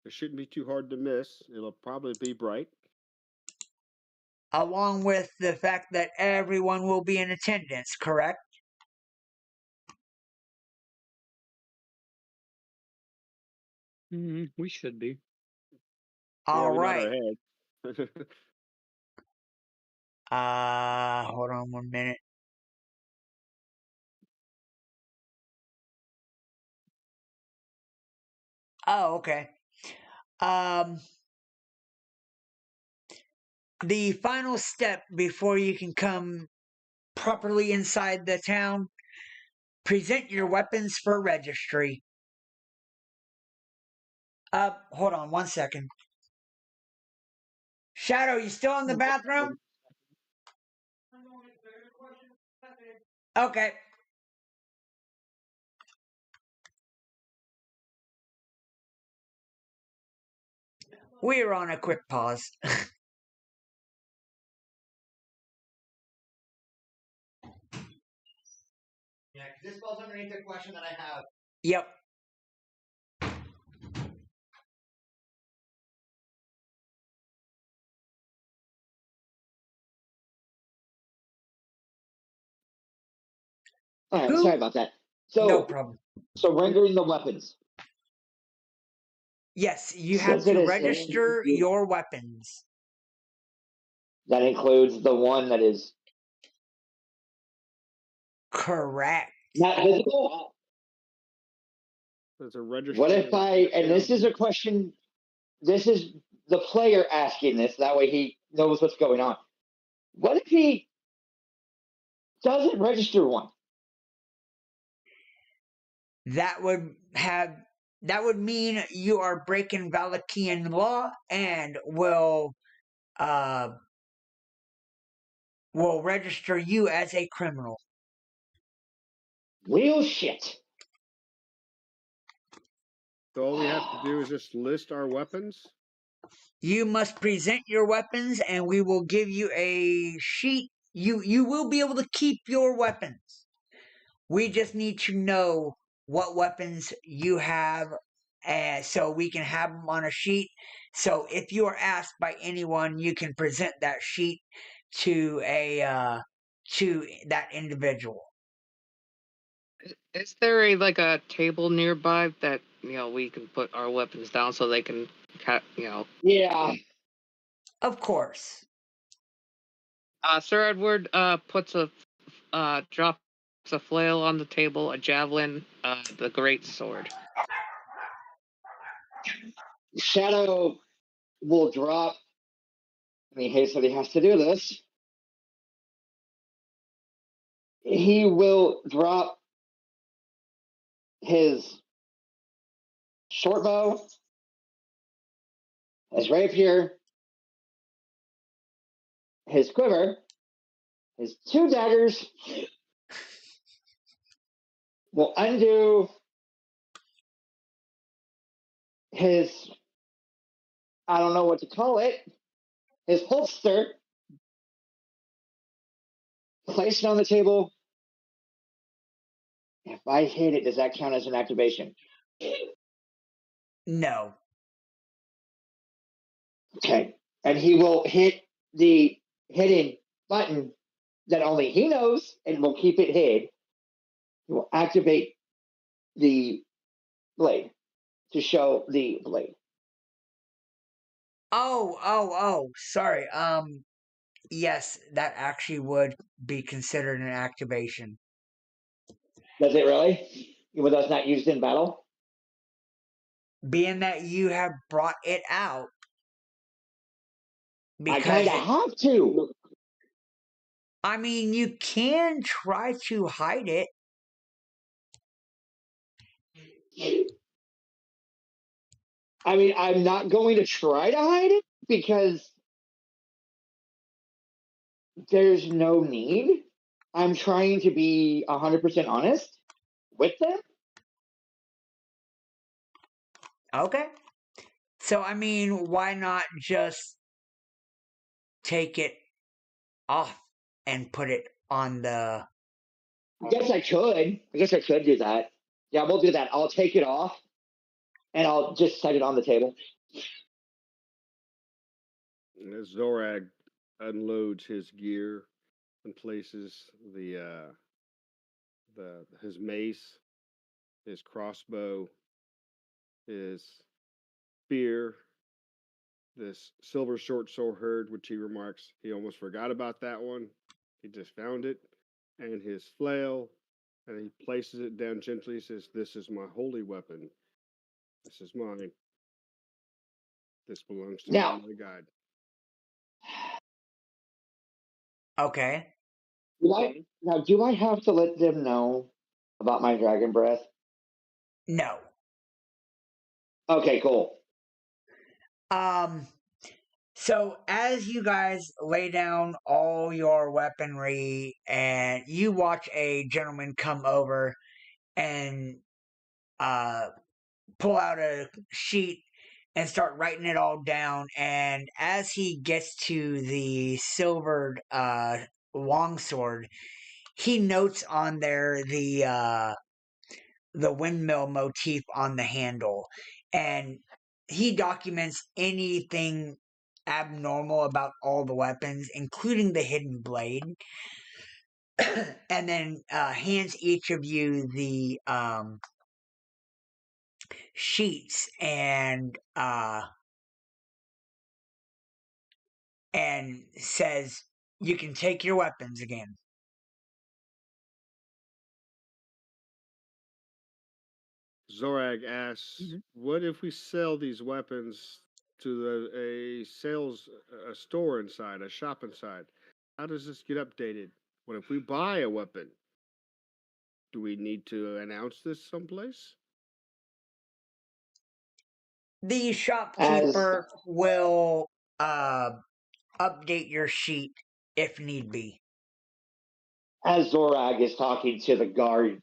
It shouldn't be too hard to miss. It'll probably be bright. Along with the fact that everyone will be in attendance, correct? We should be. All We nod right. our head. Hold on 1 minute. Oh, okay. The final step before you can come properly inside the town, present your weapons for registry. Hold on 1 second. Shadow, you still in the bathroom? Okay. We're on a quick pause. Yeah, because this falls underneath the question that I have. Yep. All right, Who? sorry about that. So, No problem. surrendering the weapons. Yes, you have Says it to is register in- your weapons. That includes the one that is Correct. not visible. There's a register. What if and this is a question, this is the player asking this, that way he knows what's going on. What if he doesn't register one? That would mean you are breaking Valakian law and will register you as a criminal. Real shit. So all we have to do is just list our weapons. You must present your weapons and we will give you a sheet. You will be able to keep your weapons. We just need to know what weapons you have, so we can have them on a sheet. So if you are asked by anyone, you can present that sheet to that individual. Is there a table nearby that we can put our weapons down so they can Yeah. Of course. Sir Edward puts drops a flail on the table, a javelin, the great sword. Shadow will drop. I mean, hey, so he has to do this. He will drop his short bow, his rapier, his quiver, his two daggers, will undo his, I don't know what to call it, his holster, place it on the table. If I hit it, does that count as an activation? No. Okay. And he will hit the hidden button that only he knows and will keep it hid. He will activate the blade to show the blade. Oh, sorry. Yes, that actually would be considered an activation. Does it really? Even though it's not used in battle? Being that you have brought it out. I kind of have to. I mean, you can try to hide it. I mean, I'm not going to try to hide it because there's no need. I'm trying to be 100% honest with them. Okay. So, I mean, why not just take it off and put it on the. I guess I could. I guess I could do that. Yeah, we'll do that. I'll take it off and I'll just set it on the table. As Zorag unloads his gear and places his mace, his crossbow, his spear, this silver short sword, which he remarks he almost forgot about that one. He just found it, and his flail, and he places it down gently. He says, "This is my holy weapon. This is mine. This belongs to Now, my guide." Okay. Do I have to let them know about my dragon breath? No. Okay, cool. So as you guys lay down all your weaponry and you watch a gentleman come over and pull out a sheet and start writing it all down, and as he gets to the silvered longsword, he notes on there the windmill motif on the handle, and he documents anything abnormal about all the weapons, including the hidden blade, and then hands each of you the sheets and says you can take your weapons again. Zorag asks, "What if we sell these weapons to a store inside, a shop inside? How does this get updated? What if we buy a weapon? Do we need to announce this someplace?" The shopkeeper will update your sheet if need be. As Zorag is talking to the guard,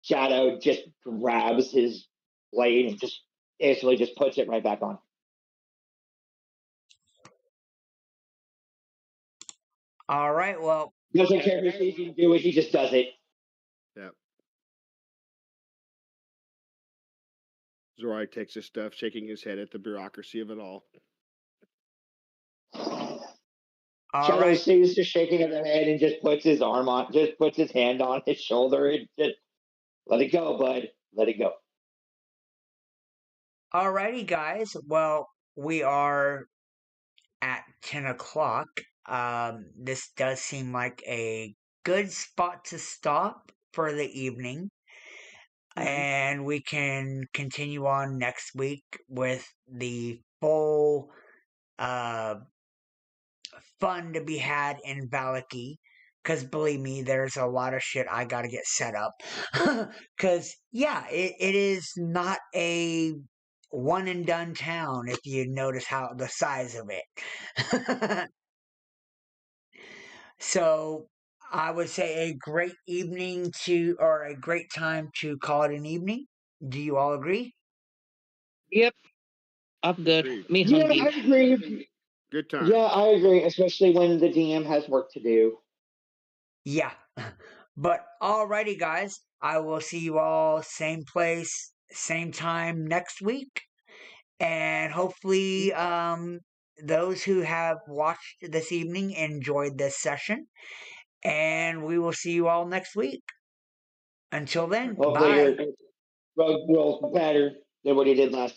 Shadow just grabs his blade and just instantly just puts it right back on. All right, well. Doesn't care if he can do it, he just does it. Yep. Zorag takes his stuff, shaking his head at the bureaucracy of it all. Shadow sees just shaking of the head and just puts his hand on his shoulder and just let it go, bud. Let it go. Alrighty, guys. Well, we are at 10 o'clock. This does seem like a good spot to stop for the evening. And we can continue on next week with the full fun to be had in Valaki. Because believe me, there's a lot of shit I gotta get set up. Because, yeah, it is not a one and done town if you notice how the size of it. So I would say a great evening or a great time to call it an evening. Do you all agree? Yep. I'm good. Agreed. Me Yeah, hungry. I agree. Good time. Yeah, I agree, especially when the DM has work to do. Yeah. But alrighty, guys. I will see you all same place, same time next week. And hopefully, those who have watched this evening enjoyed this session. And we will see you all next week. Until then, Hopefully bye. your rogue rolls better than what he did last